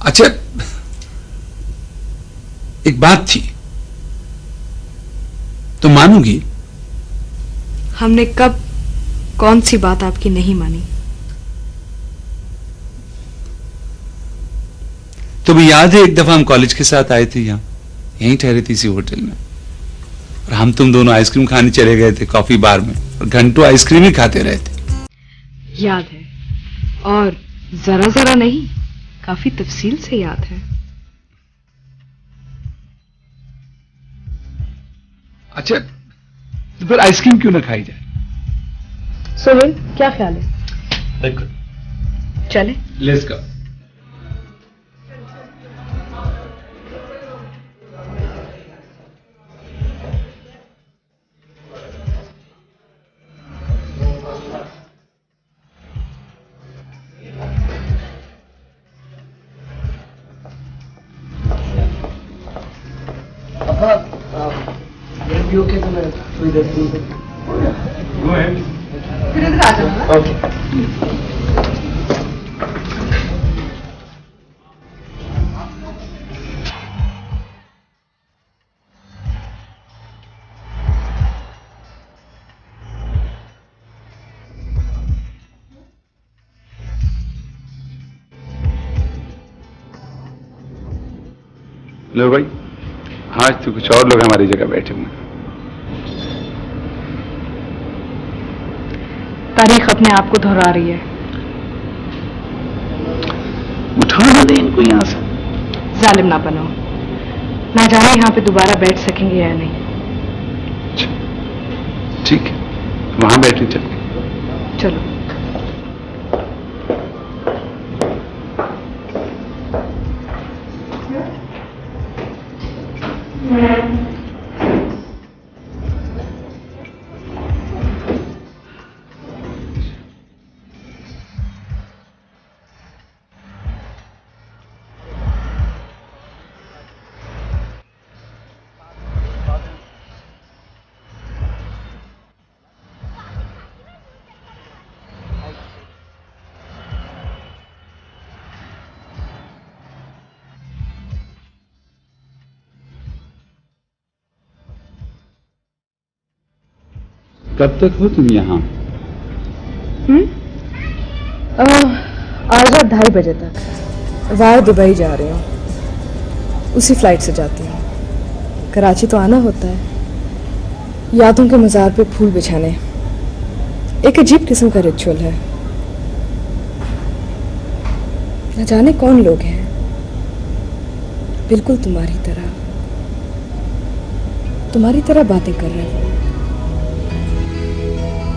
अच्छा, एक बात थी, तुम मानोगी? हमने कब कौन सी बात आपकी नहीं मानी? तुम्हें याद है एक दफा हम कॉलेज के साथ आए थे, यहाँ यहीं ठहरे थी इसी होटल में, और हम तुम दोनों आइसक्रीम खाने चले गए थे कॉफी बार में, और घंटों आइसक्रीम ही खाते रहे थे। याद है, और जरा जरा नहीं, काफी तफसील से याद है। अच्छा, तो फिर आइसक्रीम क्यों ना खाई जाए? सोहेल, क्या ख्याल है? बिल्कुल। चले? Let's go. भी ओके तो मैं थोड़ी देर फ्री हूँ। फिर इधर आ जाओ। ओके। लो भाई, आज तो कुछ और लोग हमारी जगह बैठे हुए हैं। तारीख अपने आप को दोहरा रही है। उठाना दे इनको यहाँ से। जालिम ना बनो, ना जाने यहाँ पे दोबारा बैठ सकेंगे या नहीं। ठीक है, वहां बैठे चल। चलो। कब तक हो तुम यहाँ? आज रात 2:30 बजे तक। वाया दुबई जा रही हूँ, उसी फ्लाइट से जाती हूँ। कराची तो आना होता है, यादों के मज़ार पे फूल बिछाने। एक अजीब किस्म का रिचुअल है। न जाने कौन लोग हैं, बिल्कुल तुम्हारी तरह बातें कर रहे हैं,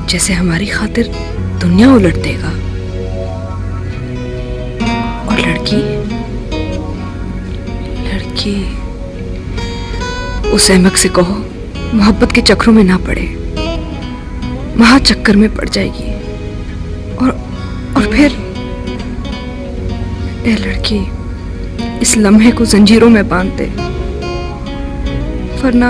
जैसे हमारी खातिर दुनिया उलट देगा। और लड़की उस अहमक से कहो मोहब्बत के चक्रों में ना पड़े, महा चक्कर में पड़ जाएगी। और फिर ए लड़की इस लम्हे को जंजीरों में बांध दे, वरना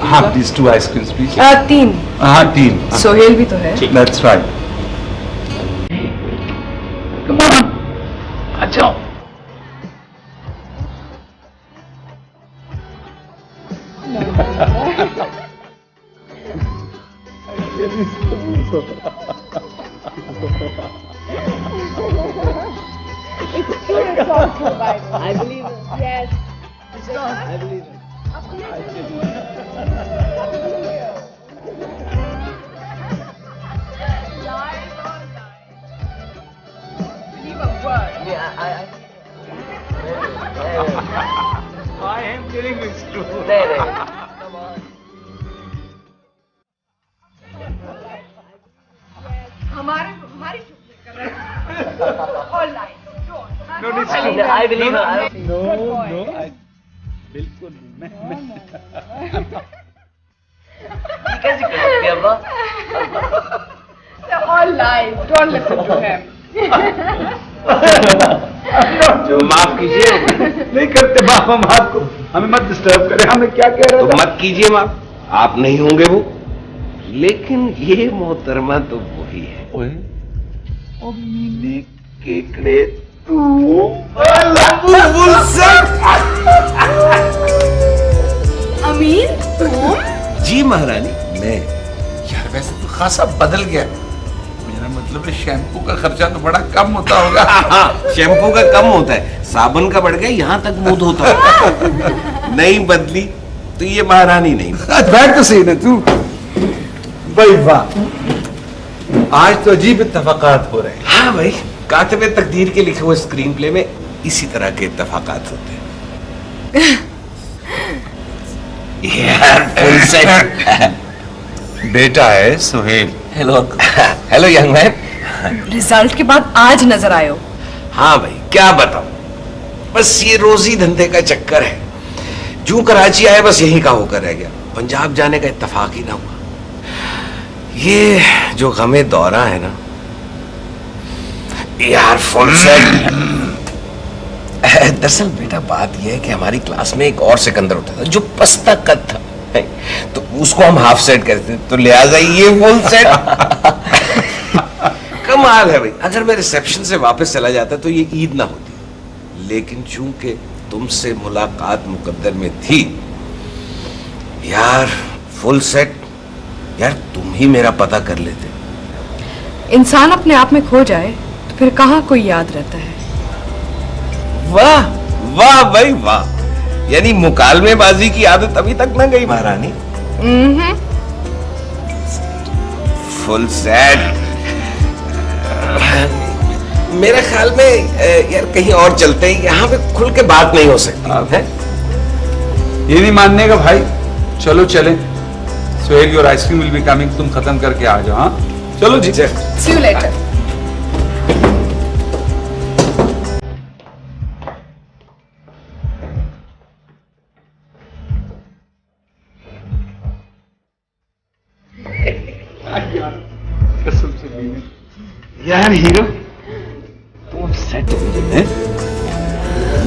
हाँ, these 2 आइसक्रीम्स प्लीज। 3। हाँ 3। सोहेल भी तो है। That's right. Come on. अच्छा। I believe it. Yes. I believe it. I am telling this true. Come on. हमारी चुप कर रहे हैं। All right. No, it's true. I believe it. No. बिल्कुल नहीं। ये कैसे कर सकते हैं अब्बा? They're all lies. Don't listen to him. माफ कीजिए। नहीं करते माफ हम आपको, हमें मत डिस्टर्ब करें। हमें क्या कह रहे तो मत कीजिए माफ, आप नहीं होंगे वो, लेकिन ये मोहतरमा तो वही है। मीने केकड़े तू अमीन तुम? जी महारानी मैं। यार वैसे तो खासा बदल गया। मेरा मतलब है शैम्पू का खर्चा तो बड़ा कम होता होगा। हाँ, शैम्पू का कम होता है, साबुन का बढ़ गया, यहाँ तक मुंह धोता है। नहीं बदली तो ये महारानी नहीं। बैठ तो सही ना तू। भाई वाह, आज तो अजीब इत्तेफाकात हो रहे हैं। हाँ भाई, कातिबे तकदीर के लिखे हुए स्क्रीन प्ले में इसी तरह के इत्तेफाकात होते हैं। यार फुल सेट। बेटा है Sohail. Hello hello young man. Result के बाद आज नजर आयो। हाँ भाई क्या बताऊं, बस ये रोजी धंधे का चक्कर है। जो कराची आए बस यहीं का होकर रह गया, पंजाब जाने का इत्तेफाक ही ना हुआ। ये जो गमे दौरा है ना यार, फुल सेट। दरअसल बेटा बात यह है कि हमारी क्लास में एक और सिकंदर होता था जो पस्ता कद था, तो उसको हम हाफ सेट कहते थे, तो लिहाजा ये फुल सेट। कमाल है भाई, अगर मैं रिसेप्शन से वापस चला जाता तो ये ईद ना होती, लेकिन चूंकि तुमसे मुलाकात मुकद्दर में थी यार, फुल सेट। यार तुम ही मेरा पता कर लेते। इंसान अपने आप में खो जाए तो फिर कहाँ कोई याद रहता है। वाह वाह भाई वाह, यानी मुकालमेबाजी की आदत अभी तक ना गई महारानी। Full set. मेरे ख्याल में यार कहीं और चलते हैं, यहाँ पे खुल के बात नहीं हो सकती है। ये नहीं मानने का भाई, चलो चले। Sohail your ice cream will be coming, तुम खत्म करके आ जाओ। हाँ चलो जी। See you later. यार हीरो तुम सेट हो गए हैं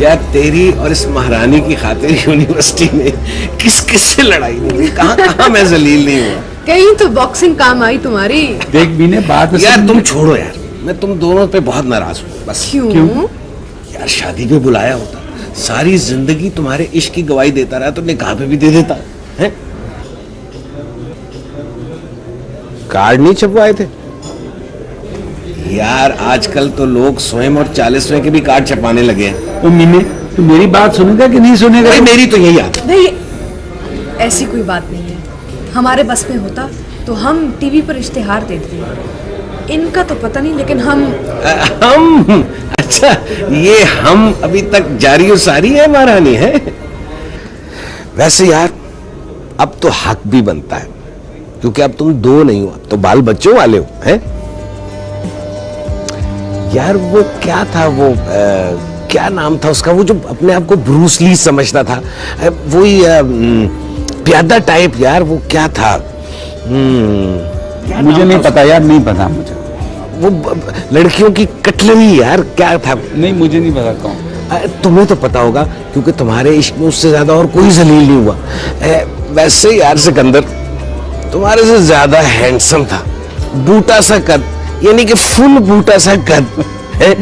यार। तेरी और इस महारानी की खातिर यूनिवर्सिटी में किस किस से लड़ाई नहीं हुई, कहाँ मैं जलील नहीं हुआ। कहीं तो बॉक्सिंग काम आई तुम्हारी। देख बीने बात यार तुम छोड़ो यार, मैं तुम दोनों पे बहुत नाराज हूँ बस। क्यों? यार शादी पे बुलाया होता, सारी जिंदगी तुम्हारे इश्क की गवाही देता रहा तो निकाह पे भी दे देता है। कार्ड नहीं छपवाए थे यार, आजकल तो लोग स्वयं और 40वें के भी कार्ड छपाने लगे हैं। तो मीने तू मेरी बात सुनेगा कि नहीं सुनेगा? भाई मेरी तो यही आदत। नहीं, ऐसी कोई बात नहीं है। हमारे बस में होता तो हम टीवी पर इश्तिहार देते। इनका तो पता नहीं, लेकिन हम अच्छा, ये हम अभी तक जारी और सारी है महारानी है। वैसे यार अब तो हक भी बनता है, क्योंकि अब तुम दो नहीं हो, अब तो बाल बच्चों वाले हो हैं। यार वो क्या था, वो क्या नाम था उसका, वो जो अपने आप को ब्रूस ली समझता था, वही प्यादा टाइप। यार वो क्या था, मुझे नहीं पता यार, नहीं पता मुझे। वो लड़कियों की कटलरी यार, क्या था? नहीं मुझे नहीं पता कौन। तुम्हें तो पता होगा क्योंकि तुम्हारे इश्क में उससे ज्यादा और कोई जलील नहीं हुआ। वैसे यार सिकंदर तुम्हारे से ज्यादा हैंडसम था, बूटा सा कद, यानी कि फुल बूटा सा कद है।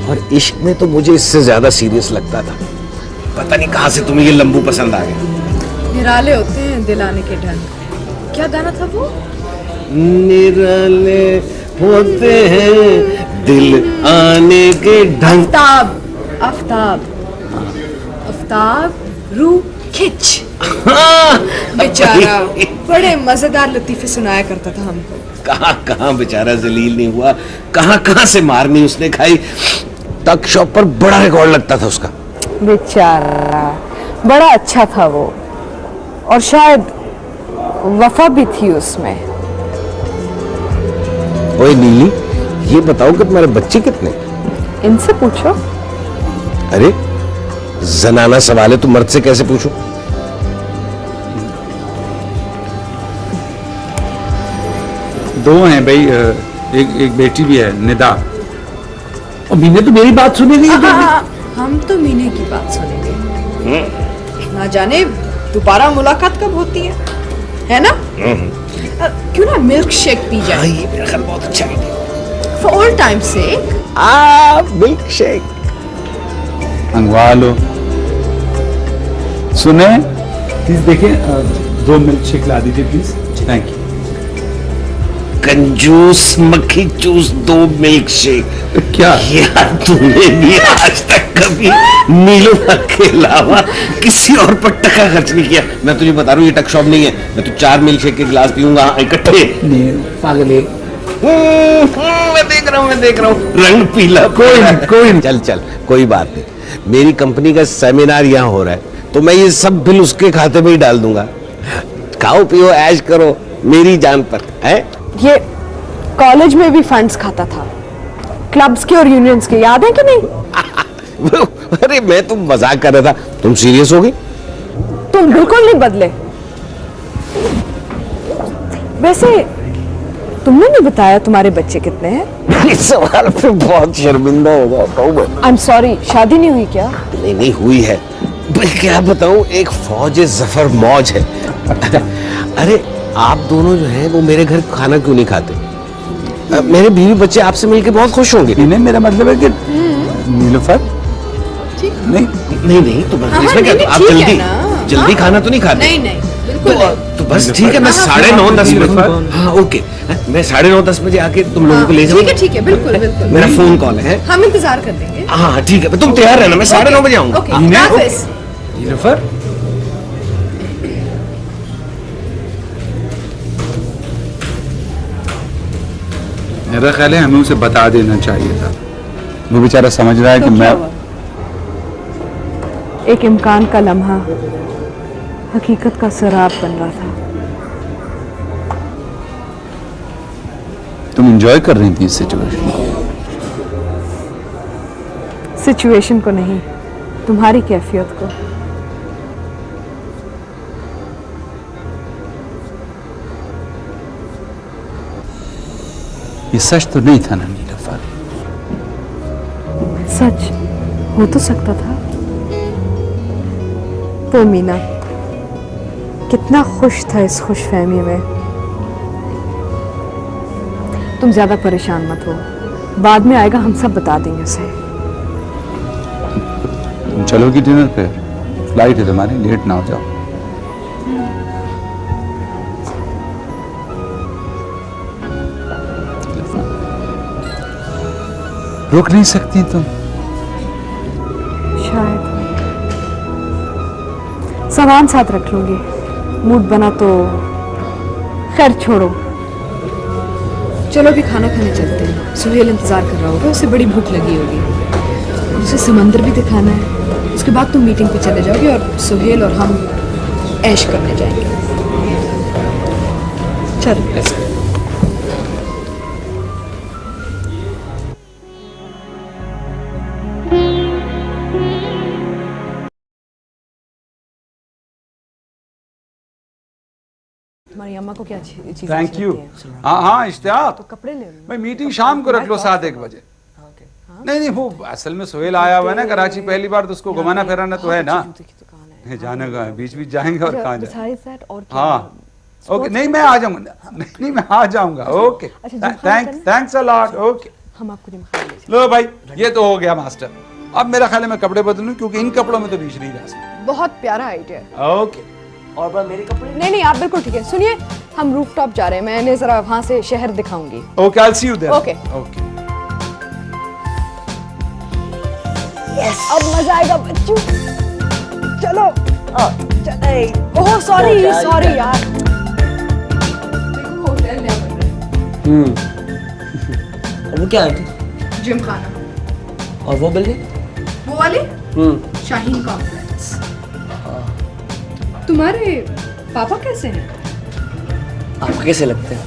और इश्क में तो मुझे इससे ज्यादा सीरियस लगता था। पता नहीं कहां से तुम्हें ये लंबू पसंद आ गया। निराले होते हैं दिल आने के ढंग। क्या गाना था वो? निराले होते हैं दिल आने के ढंग। आफ्ताब, आफ्ताब, आफ्ताब रू खिच। बेचारा बड़े मजेदार लतीफे सुनाया करता था हमको। कहाँ कहाँ बेचारा जलील नहीं हुआ, कहाँ कहाँ से मारनी उसने खाई। तक शॉप पर बड़ा रिकॉर्ड लगता था उसका। बेचारा बड़ा अच्छा था वो, और शायद वफा भी थी उसमें। ओए नीली, ये बताओ कि तुम्हारे बच्चे कितने? इनसे पूछो। अरे जनाना सवाल है, तुम मर्द से कैसे पूछो? दो हैं भाई, एक बेटी भी है निदा। और मीने तो मेरी बात सुनेगी। हम तो मीने की बात सुनेंगे। ना जाने दोबारा मुलाकात कब होती है ना? क्यों ना मिल्क शेक पी जाए? ये मेरा ख्याल बहुत अच्छा है। For all time sake. Milkshake मंगवा लो। सुने प्लीज, देखें 2 मिल्क शेक ला दीजिए प्लीज। Thank you. कंजूस मक्खी चूस 2 मिल्क शेक। क्या यार तूने भी आज तक कभी नीलू के अलावा किसी और पर टका खर्च नहीं किया। मैं तुझे बता रहा हूँ ये टक शॉप नहीं है, मैं तो 4 मिल्क शेक के गिलास पीऊंगा इकट्ठे। पागल है। मैं देख रहा हूँ रंग पीला। कोई नहीं चल चल कोई बात नहीं, मेरी कंपनी का सेमिनार यहाँ हो रहा है तो मैं ये सब बिल उसके खाते में ही डाल दूंगा। खाओ पियो ऐश करो मेरी जान पर है। ये कॉलेज में भी फंड्स खाता था, क्लब्स के और यूनियंस के, याद है कि नहीं? अरे मैं तो मजाक कर रहा था, तुम सीरियस हो गई? तुम बिल्कुल नहीं बदले। वैसे तुमने नहीं बताया तुम्हारे बच्चे कितने हैं? इस सवाल पे बहुत शर्मिंदा हो जाता हूँ मैं। आई एम सॉरी, शादी नहीं हुई क्या? नहीं हुई है, मैं क्या बताऊँ, एक फौज जफर मौज है। अरे आप दोनों जो हैं वो मेरे घर खाना क्यों नहीं खाते? मेरे बीवी बच्चे आपसे मिलके बहुत खुश होंगे। नहीं, मेरा मतलब है कि नीलोफर नहीं तो बस इसमें क्या, आप जल्दी खाना तो नहीं खाते? नहीं बिल्कुल तो बस ठीक है, मैं 9:30 बजे, हाँ ओके, मैं 9:30 बजे आके तुम लोगों को ले जाऊंगा। ठीक है, बिल्कुल बिल्कुल। मेरा फोन कॉल है, हम इंतजार कर देंगे। हाँ ठीक है, तुम तैयार रहना, मैं 9:30 बजे आऊंगा। नीलोफर, मेरा ख्याल है हमें उसे बता देना चाहिए था। वो बेचारा समझ रहा है कि मैं एक इम्कान का लम्हा हकीकत का सराब बन रहा था। तुम एंजॉय कर रही थी इस सिचुएशन को नहीं, तुम्हारी कैफियत को। ये सच तो नहीं था ना नीलोफर? सच हो तो सकता था। तो मीना कितना खुश था इस खुशफहमी में। तुम ज्यादा परेशान मत हो, बाद में आएगा, हम सब बता देंगे उसे। तुम चलोगी डिनर पे? फ्लाइट है तुम्हारी, लेट ना हो जाओ। रुक नहीं सकती तुम? शायद। सामान साथ रख लूंगी, मूड बना तो। खैर छोड़ो, चलो अभी खाना खाने चलते हैं। सुहेल इंतजार कर रहा होगा, उसे बड़ी भूख लगी होगी। उसे समंदर भी दिखाना है। उसके बाद तुम मीटिंग पे चले जाओगे और सुहेल और हम ऐश करने जाएंगे। चलो। तुम्हारी अम्मा को क्या चीज़? Thank you. हाँ इश्तियाक, तो कपड़े ले लो। भाई मीटिंग शाम को रख लो 7-1 बजे। नहीं वो असल में सोहेल आया हुआ है ना कराची, पहली बार, तो उसको घुमाना फिराना तो है ना। जाने का बीच जाएंगे और कहाँ जाए। हाँ ओके, नहीं मैं आ जाऊंगा, नहीं मैं आ जाऊंगा। Okay, thanks a lot. Okay, हम आपको लो भाई, ये तो हो गया मास्टर। अब मेरा ख्याल है मैं कपड़े बदलूं, क्योंकि इन कपड़ों में तो बीच नहीं जा सकता। बहुत प्यारा आइडिया। ओके, और बार मेरे कपड़े? नहीं आप बिल्कुल ठीक है। सुनिए, हम रूफटॉप जा रहे हैं, मैंने जरा वहां से शहर दिखाऊंगी। Okay, I will see you there. Okay okay. अब मजा आएगा बच्चों, चलो। चले। ओह सॉरी यार। वो क्या आंटी? जिम खाना। और वो बिल्डिंग? वो वाली? शाहीन कॉम्प्लेक्स। तुम्हारे पापा कैसे हैं? आपको कैसे लगते हैं?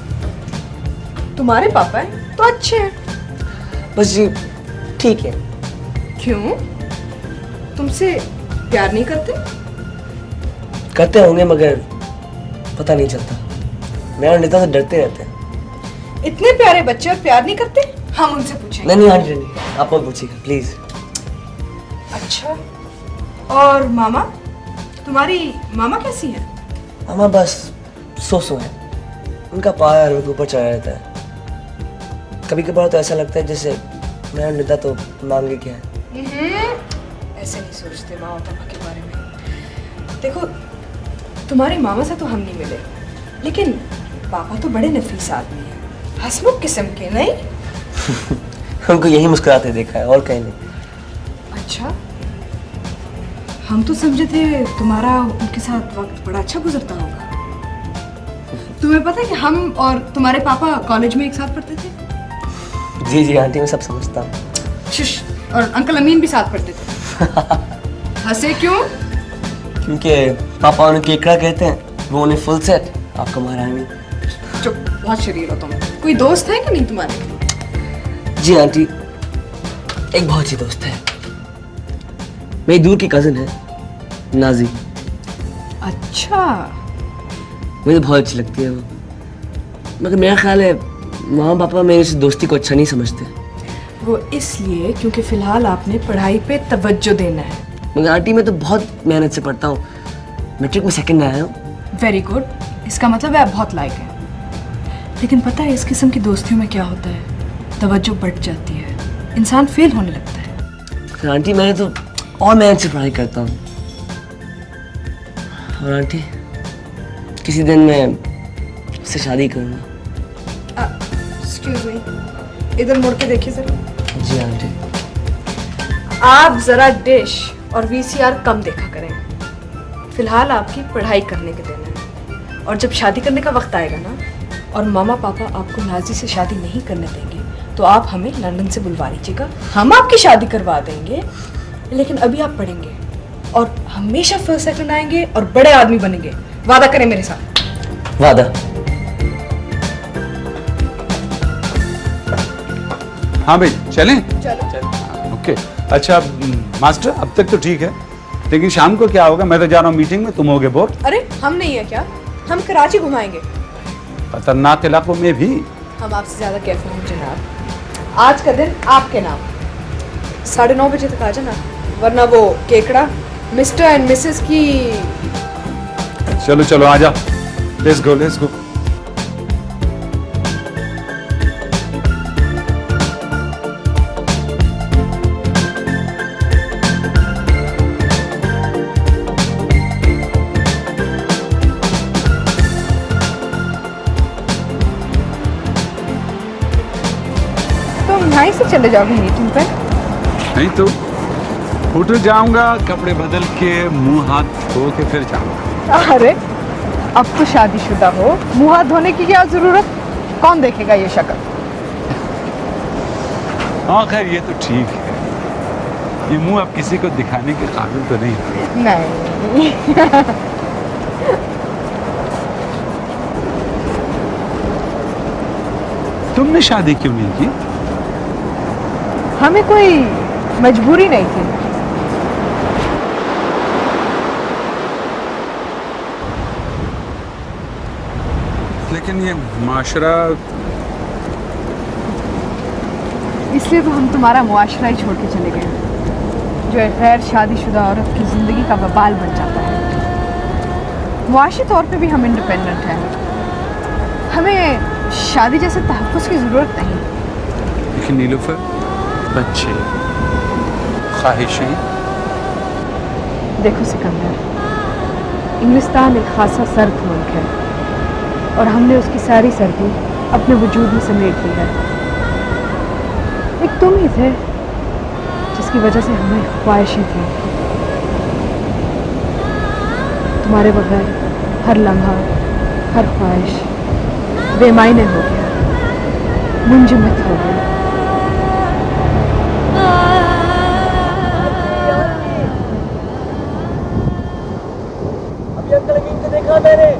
तुम्हारे पापा हैं तो अच्छे हैं। बस जी ठीक है। क्यों? तुमसे प्यार नहीं करते? करते होंगे, मगर पता नहीं चलता। मैं और नेता से डरते रहते हैं। इतने प्यारे बच्चे और प्यार नहीं करते? हम उनसे पूछेंगे। नहीं आंटी नहीं, आप मत पूछिएगा प्लीज। अच्छा, और मामा? तुम्हारी मामा कैसी है? मामा बस सो है। उनका पारा मेरे ऊपर चढ़ा रहता है। कभी कभार तो ऐसा लगता है जैसे मैं और निदा तो मांगे क्या है। ऐसे नहीं सोचते मामा पापा के बारे में। देखो, तुम्हारी मामा से तो हम नहीं मिले, लेकिन पापा तो बड़े नफीस आदमी हैं, हंसमुख किस्म के, नहीं? उनको यही मुस्कुराते देखा है और कहीं नहीं। अच्छा, हम तो समझे थे तुम्हारा उनके साथ वक्त बड़ा अच्छा गुजरता होगा। तुम्हें पता है कि हम और तुम्हारे पापा कॉलेज में एक साथ पढ़ते थे? जी आंटी, मैं सब समझता हूँ। और अंकल अमीन भी साथ पढ़ते थे। हंसे क्यों? क्योंकि पापा उन्हें केकड़ा कहते हैं, वो उन्हें फुल सेट, आपका महारानी। चुप, बहुत शरीर हो तुम। कोई दोस्त है कि नहीं तुम्हारे? जी आंटी, एक बहुत ही दोस्त है, मेरी दूर की कजिन है, नाजी। अच्छा, मुझे बहुत अच्छी लगती है वो, मगर मेरा ख्याल है माँ पापा मेरे से दोस्ती को अच्छा नहीं समझते। वो इसलिए क्योंकि फिलहाल आपने पढ़ाई पे तवज्जो देना है। मगर आंटी मैं तो बहुत मेहनत से पढ़ता हूँ, मैट्रिक में सेकंड आया हूँ। वेरी गुड, इसका मतलब है आप बहुत लायक हैं। लेकिन पता है इस किस्म की दोस्तियों में क्या होता है, तवज्जो बढ़ जाती है, इंसान फेल होने लगता है। फिर आंटी मैं तो और मेहनत से पढ़ाई करता हूँ। और आंटी किसी दिन मैं उससे शादी करूँगा। एक्सक्यूज मी, इधर मुड़ के देखिए जरा। जी आंटी। आप जरा डिश और वीसीआर कम देखा करें। फिलहाल आपकी पढ़ाई करने के दिन है, और जब शादी करने का वक्त आएगा ना और मामा पापा आपको नाजी से शादी नहीं करने देंगे तो आप हमें लंदन से बुलवा लीजिएगा, हम आपकी शादी करवा देंगे। लेकिन अभी आप पढ़ेंगे और हमेशा फर्स्ट सेकंड आएंगे और बड़े आदमी बनेंगे। वादा करें मेरे साथ। वादा। हाँ भाई चलें? चलो। ओके अच्छा मास्टर अब तक तो ठीक है, लेकिन शाम को क्या होगा? मैं तो जा रहा हूँ मीटिंग में, तुम होगे बोर। अरे हम नहीं है क्या, हम कराची घुमाएंगे। खतरनाक इलाकों में भी। हम आपसे ज्यादा केयरफुल हैं जनाब। आज का दिन आपके नाम, 9:30 बजे तक आ जाना, वरना वो केकड़ा मिस्टर एंड मिसेस की। चलो चलो आ जाओ, लेट्स गो लेट्स गो। यहीं से चले जाओगे मीटिंग पर? नहीं तो होटल जाऊंगा, कपड़े बदल के मुंह हाथ धो के फिर जाऊंगा। अरे अब तो शादीशुदा हो, मुंह हाथ धोने की क्या जरूरत? कौन देखेगा ये शक्ल? हाँ खैर ये तो ठीक है, ये मुंह अब किसी को दिखाने के काबिल तो नहीं है। नहीं तुमने शादी क्यों नहीं की? हमें कोई मजबूरी नहीं थी। लेकिन ये माशरा, इसलिए तो हम तुम्हारा मुआशरा ही छोड़ के चले गए, जो एक गैर शादीशुदा औरत की जिंदगी का वबाल बन जाता है। मुआशी तौर पे भी हम इंडिपेंडेंट हैं, हमें शादी जैसे तहफ़्फ़ुज़ की ज़रूरत नहीं। लेकिन नीलूफर, बच्चे, ख्वाहिशें। देखो सिकंदर, इंग्लिस्तान एक खासा सर्द मुल्क है और हमने उसकी सारी सर्दी अपने वजूद में समेट ली है। एक तुम ही थे जिसकी वजह से हमें ख्वाहिशें थी। तुम्हारे बगैर हर लम्हा, हर ख्वाहिश बेमायने हो गया, मुंजमद हो गया। अभी अंकल अमीन को देखा मैंने।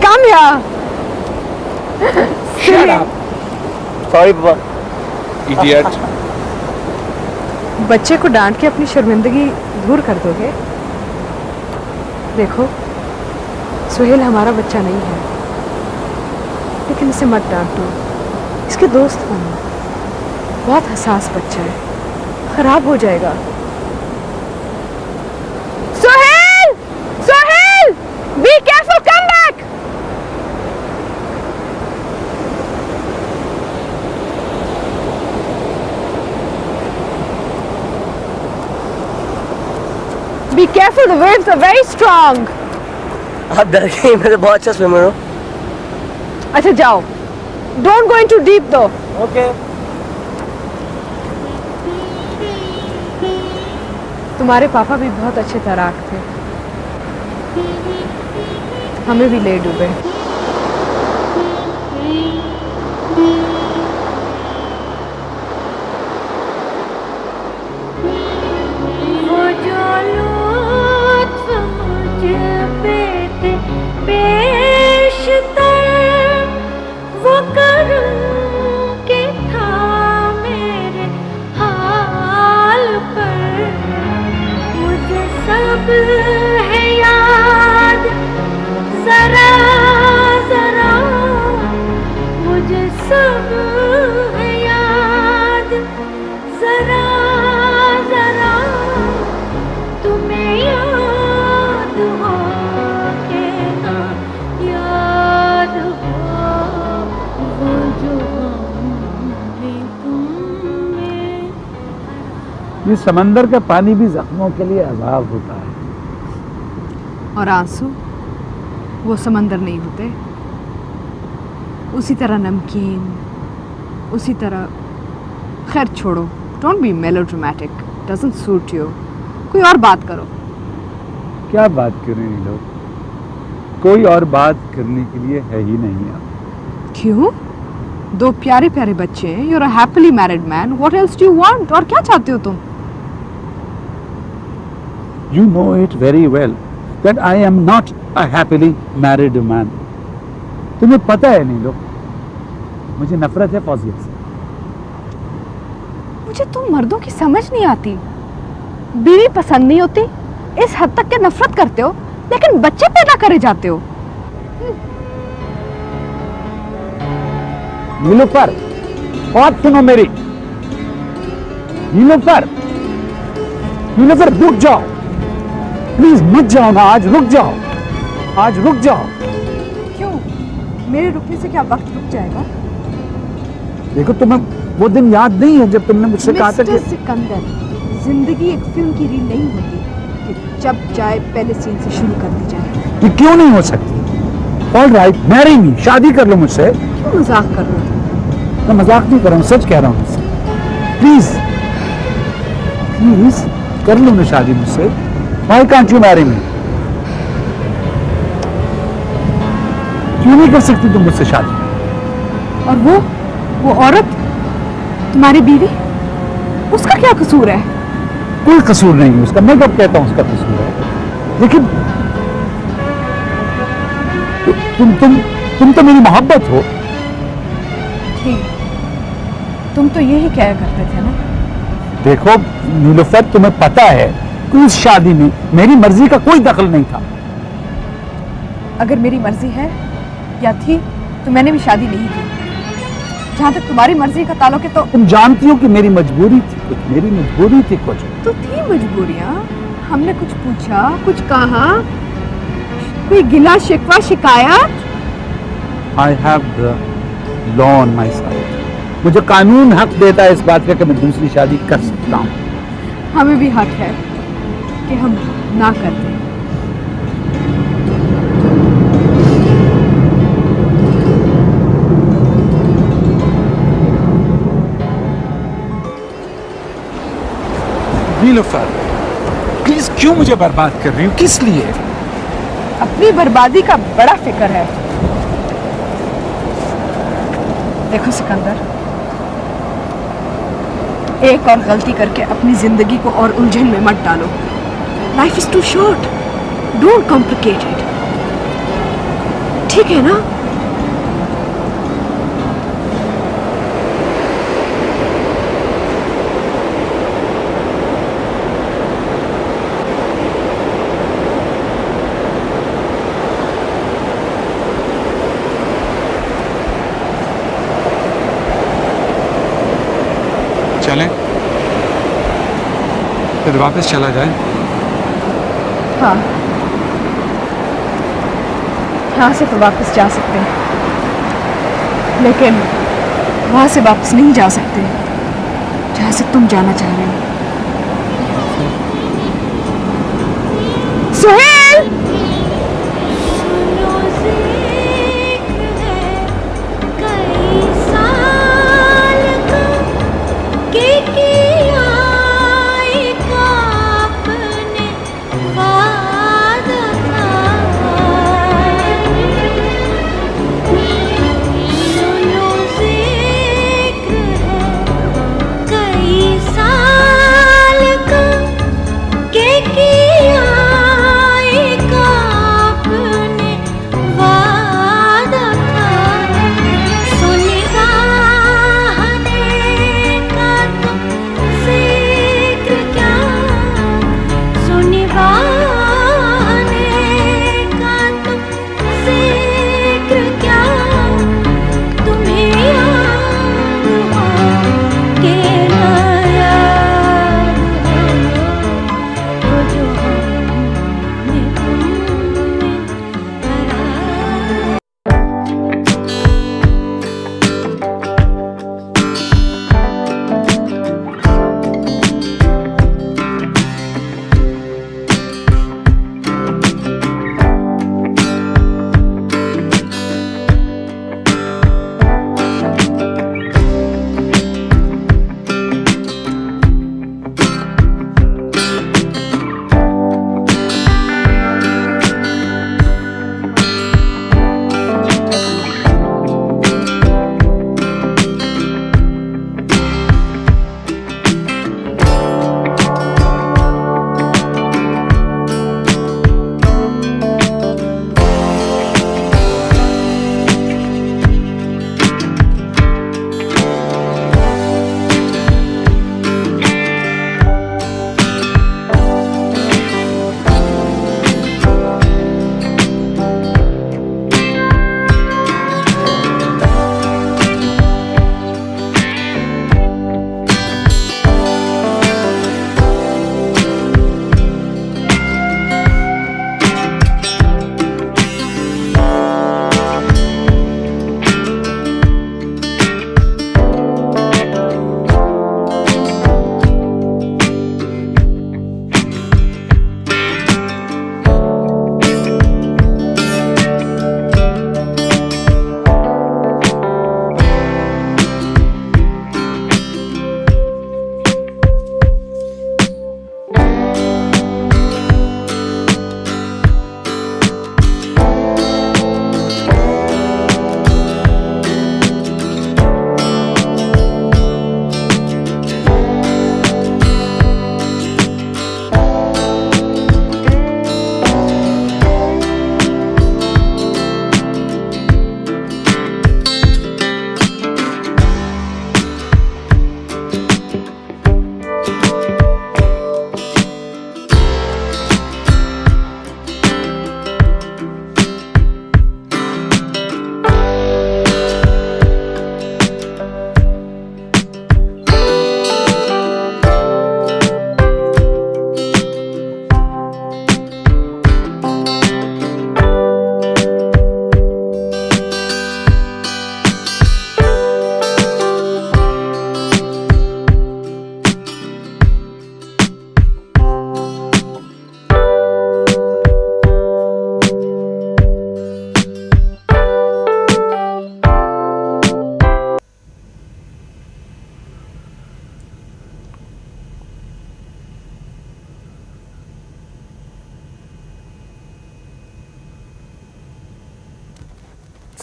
Come here. Shut up. Sorry पापा। Idiot. बच्चे को डांट के अपनी शर्मिंदगी दूर कर दोगे? देखो, सुहेल हमारा बच्चा नहीं है, लेकिन इसे मत डांटो, इसके दोस्त बनो। बहुत हसास बच्चा है, खराब हो जाएगा। Suhail! Suhail! Be careful, come back! Be careful, the waves are very strong. आप डर गए? मैं तो बहुत अच्छा स्विमर हूँ। अच्छा जाओ, don't go into deep though. Okay. तुम्हारे पापा भी बहुत अच्छे तैराक थे, हमें भी ले डूबे। वो जो लुत्फ मुझ पे पेशतर, वो करम के था मेरे हाथ ये समंदर का पानी भी जख्मों के लिए अजाब होता है। और आंसू वो समंदर नहीं होते, उसी तरह नमकीन, उसी तरह। खैर छोड़ो, don't be melodramatic, doesn't suit you. कोई और बात करो। क्या बात करें ये लोग? कोई और बात करने के लिए है ही नहीं अब। क्यों? दो प्यारे प्यारे बच्चे हैं, you're a happily married man, what else do you want? और क्या चाहते हो तुम? You know it very well that I am not a happily married man. तुम्हें पता है नहीं लोग, मुझे नफरत है फौजियत से। मुझे तुम मर्दों की समझ नहीं आती। बीवी पसंद नहीं होती, इस हद तक के नफरत करते हो, लेकिन बच्चे पैदा करे जाते हो। नीलूफर, बात सुनो मेरी। नीलूफर, नीलूफर रुक जाओ, प्लीज मत जाओ ना, आज रुक जाओ, आज रुक जाओ। क्यों? मेरे रुकने से क्या वक्त रुक जाएगा? देखो तुम्हें वो दिन याद नहीं है जब तुमने मुझसे कहा था कि सिकंदर, जिंदगी एक फिल्म की रील नहीं होती कि जब चाहे पहले सीन से शुरू कर दी जाए। ये क्यों नहीं हो सकती? ऑल राइट, मैरी मी, शादी कर लो मुझसे। क्यों मजाक कर रहे हो? मैं मजाक नहीं कर रहा हूँ, सच कह रहा हूँ मुझसे। प्लीज प्लीज कर लो ना शादी मुझसे। Why can't you marry me? क्यों नहीं कर सकती तुम मुझसे शादी? और वो औरत, तुम्हारी बीवी, उसका क्या कसूर है? कोई कसूर नहीं है उसका, मैं कब कहता हूँ उसका कसूर है। लेकिन तुम तो मेरी मोहब्बत हो। ठीक, तुम तो यही कहा करते थे ना। देखो नीलूफर, तुम्हें पता है कि उस शादी में मेरी मर्जी का कोई दखल नहीं था। अगर मेरी मर्जी है या थी तो मैंने भी शादी नहीं की। जहाँ तक तुम्हारी मर्जी का ताल्लुक है तो तुम जानती हो कि मेरी मजबूरी थी कुछ, मेरी मजबूरी थी कुछ। तो थी मजबूरियाँ, हमने कुछ पूछा, कुछ कहा, कोई गिला शिकवा शिकायत? I have the law on my side. मुझे कानून हक देता है इस बात का कि मैं दूसरी शादी कर सकता हूँ। हमें भी हक है कि हम ना कर दें। नीलूफर, प्लीज क्यों मुझे बर्बाद कर रही हो? किस लिए? अपनी बर्बादी का बड़ा फिक्र है। देखो सिकंदर, एक और गलती करके अपनी जिंदगी को और उलझन में मत डालो। Life is too short, don't complicate it. ठीक है ना? चलें? फिर वापस चला जाए? हाँ, यहाँ से तो वापस जा सकते हैं, लेकिन वहाँ से वापस नहीं जा सकते जहाँ से तुम जाना चाह रहे हो। सुहेल! साल का के किया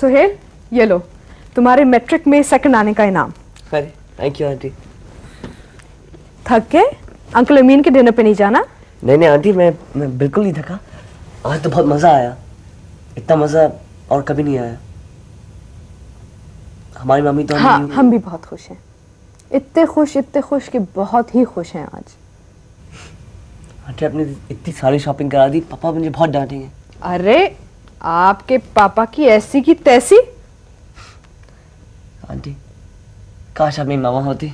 सुहेल, ये लो तुम्हारे मैट्रिक में सेकंड आने का इनाम। अरे थैंक यू आंटी। थक के अंकल अमीन के डिनर पे नहीं जाना? नहीं आंटी, मैं बिल्कुल नहीं थका। आज तो बहुत मजा आया, इतना मजा और कभी नहीं आया। हमारी मम्मी तो हाँ, हम भी बहुत खुश हैं। इतने खुश कि बहुत ही खुश हैं आज। आंटी आपने इतनी सारी शॉपिंग करा दी, पापा मुझे बहुत डांटेंगे। अरे आपके पापा की ऐसी की तैसी। आंटी काश आप मेरी मामा होती।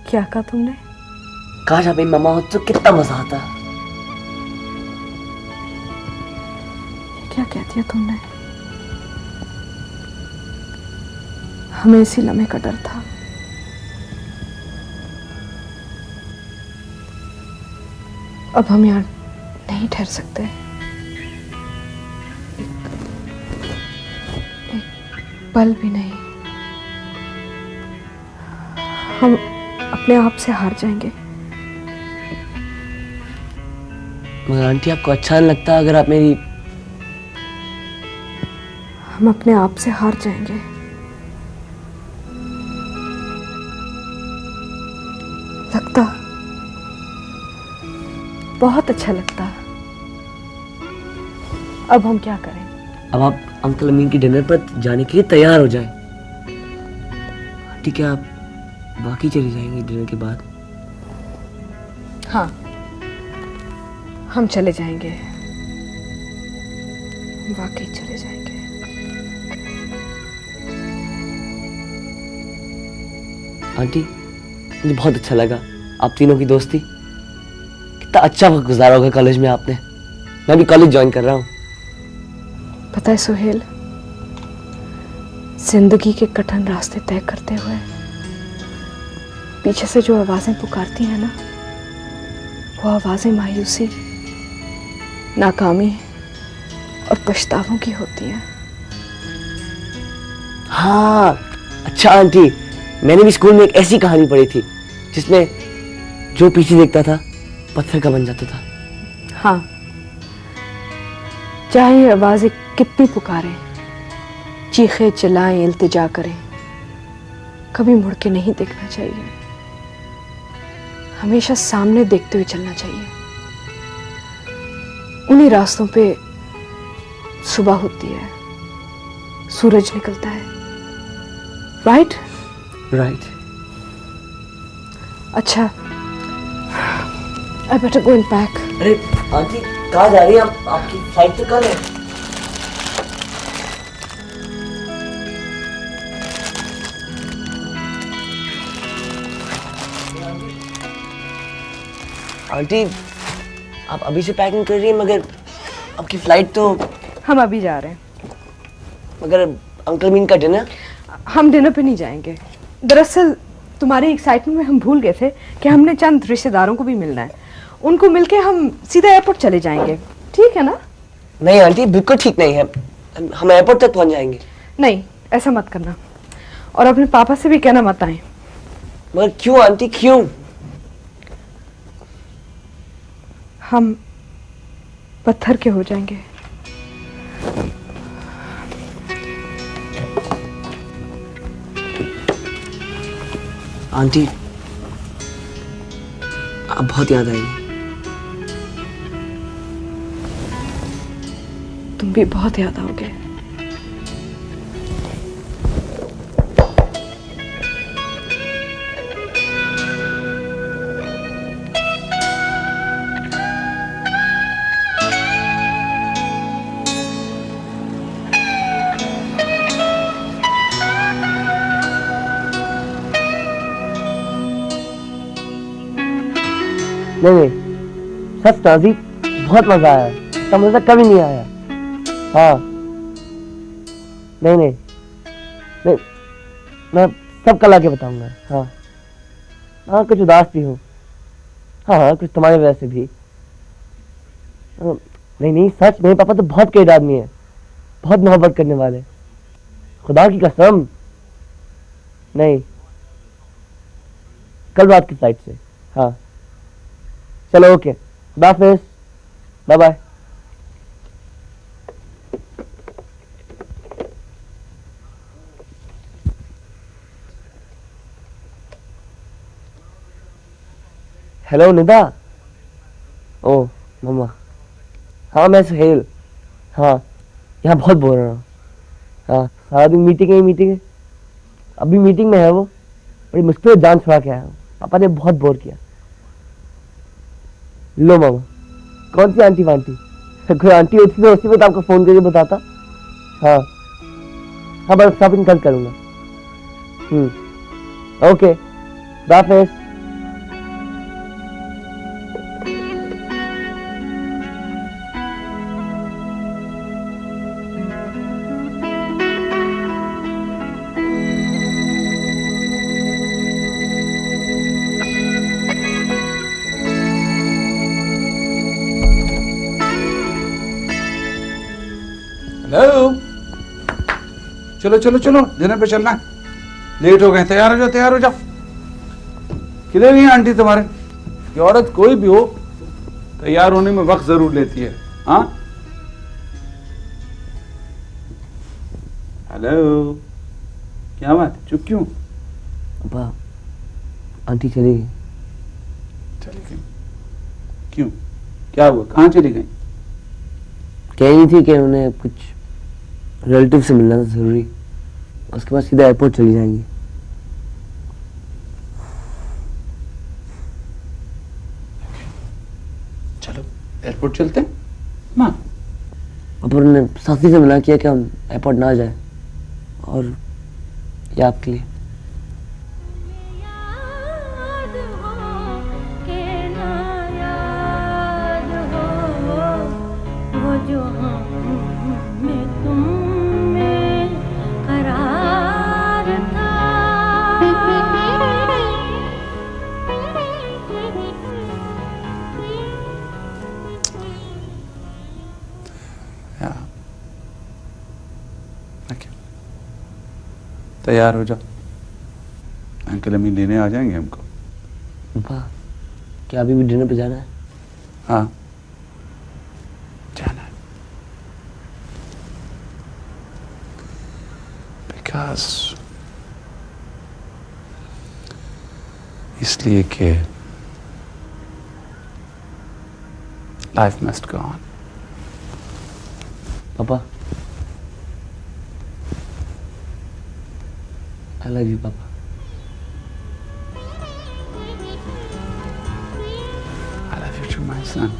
क्या कहा तुमने? काश आप मेरी मामा होती तो कितना मजा आता। क्या कह दिया तुमने? हमें इसी लम्हे का डर था। अब हम यहाँ नहीं ठहर सकते। एक पल भी नहीं। हम अपने आप से हार जाएंगे। मगर आंटी आपको अच्छा नहीं लगता अगर आप मेरी? हम अपने आप से हार जाएंगे। लगता बहुत अच्छा लगता। अब हम क्या करें? अब आप अंकल अमीन की डिनर पर जाने के लिए तैयार हो जाएं। आंटी क्या आप बाकी चली जाएंगे डिनर के बाद? हाँ, हम चले जाएंगे, वाकई चले जाएंगे। आंटी मुझे बहुत अच्छा लगा आप तीनों की दोस्ती। कितना अच्छा वक्त गुजारा होगा कॉलेज में आपने। मैं भी कॉलेज ज्वाइन कर रहा हूँ। पता है सुहेल, जिंदगी के कठिन रास्ते तय करते हुए पीछे से जो आवाजें पुकारती हैं ना, वो आवाजें मायूसी, नाकामी और पछतावों की होती हैं। हाँ अच्छा आंटी, मैंने भी स्कूल में एक ऐसी कहानी पढ़ी थी जिसमें जो पीछे देखता था पत्थर का बन जाता था। हाँ, चाहे ये आवाजें कितनी पुकारें, चीखे चिल्लाएं, इल्तिजा करें, कभी मुड़ के नहीं देखना चाहिए। हमेशा सामने देखते हुए चलना चाहिए। उन्हीं रास्तों पे सुबह होती है, सूरज निकलता है। राइट? राइट। अच्छा, I better go and pack. अरे आंटी कहाँ जा रही हैं आप? आपकी फ्लाइट तो कल है। आंटी आप अभी से पैकिंग कर रही हैं, मगर आपकी फ्लाइट तो। हम अभी जा रहे हैं। मगर अंकल अमीन का डिनर? हम डिनर पे नहीं जाएंगे। दरअसल तुम्हारी एक्साइटमेंट में हम भूल गए थे कि हमने चंद रिश्तेदारों को भी मिलना है। उनको मिलके हम सीधा एयरपोर्ट चले जाएंगे, ठीक है ना? नहीं आंटी, बिल्कुल ठीक नहीं है। हम एयरपोर्ट तक पहुंच जाएंगे। नहीं, ऐसा मत करना, और अपने पापा से भी कहना मत आए। मगर क्यों आंटी, क्यों? हम पत्थर के हो जाएंगे। आंटी अब बहुत याद आएगी। तुम भी बहुत याद आओगे। नहीं सच नाजी, बहुत मजा आया। इतना मजा कभी नहीं आया। हाँ नहीं, मैं सब कल आके बताऊंगा। हाँ कुछ उदास भी हूँ। हाँ कुछ तुम्हारी वजह से भी। नहीं सच, मेरे पापा तो बहुत कईद आदमी है, बहुत मोहब्बत करने वाले, खुदा की कसम। नहीं कल रात की फ्लाइट से। हाँ चलो okay, bye bye bye. Hello Nida. Oh मम्मा। हाँ मैं सुहेल। हाँ यहाँ बहुत बोल रहा हूँ। हाँ सारा दिन मीटिंग है। अभी मीटिंग में है वो, बड़ी मुश्किल से जान छुड़ा के आया हूँ। पापा ने बहुत बोर किया। लो मामा। कौन सी आंटी वांटी? कोई आंटी होती तो उसी वक्त आपको फोन करके बताता। हाँ हाँ बस शॉपिंग कल करूँगा। Okay bye. हेलो, चलो चलो चलो डिनर पे चलना है। लेट हो गए, तैयार हो जाओ। किधर गई आंटी तुम्हारे? ये औरत कोई भी हो तैयार होने में वक्त जरूर लेती है। हाँ हेलो, क्या बात, चुप क्यों? पापा आंटी चली गई। चली गई क्यों? क्या हुआ, कहाँ चली गई? कह रही थी कि उन्हें कुछ रिलेटिव से मिलना था जरूरी, उसके बाद सीधा एयरपोर्ट चली जाएंगी। चलो एयरपोर्ट चलते हैं। माँ पापा ने साथी से मना किया कि हम एयरपोर्ट ना जाए, और ये आपके लिए। तैयार हो जाओ, अंकल अम्मी लेने आ जाएंगे हमको। पापा क्या अभी भी डिनर पे जाना है? हाँ जाना है, बिकॉज इसलिए कि लाइफ मस्ट गो ऑन। पापा I love you, Papa. I love you too, my son.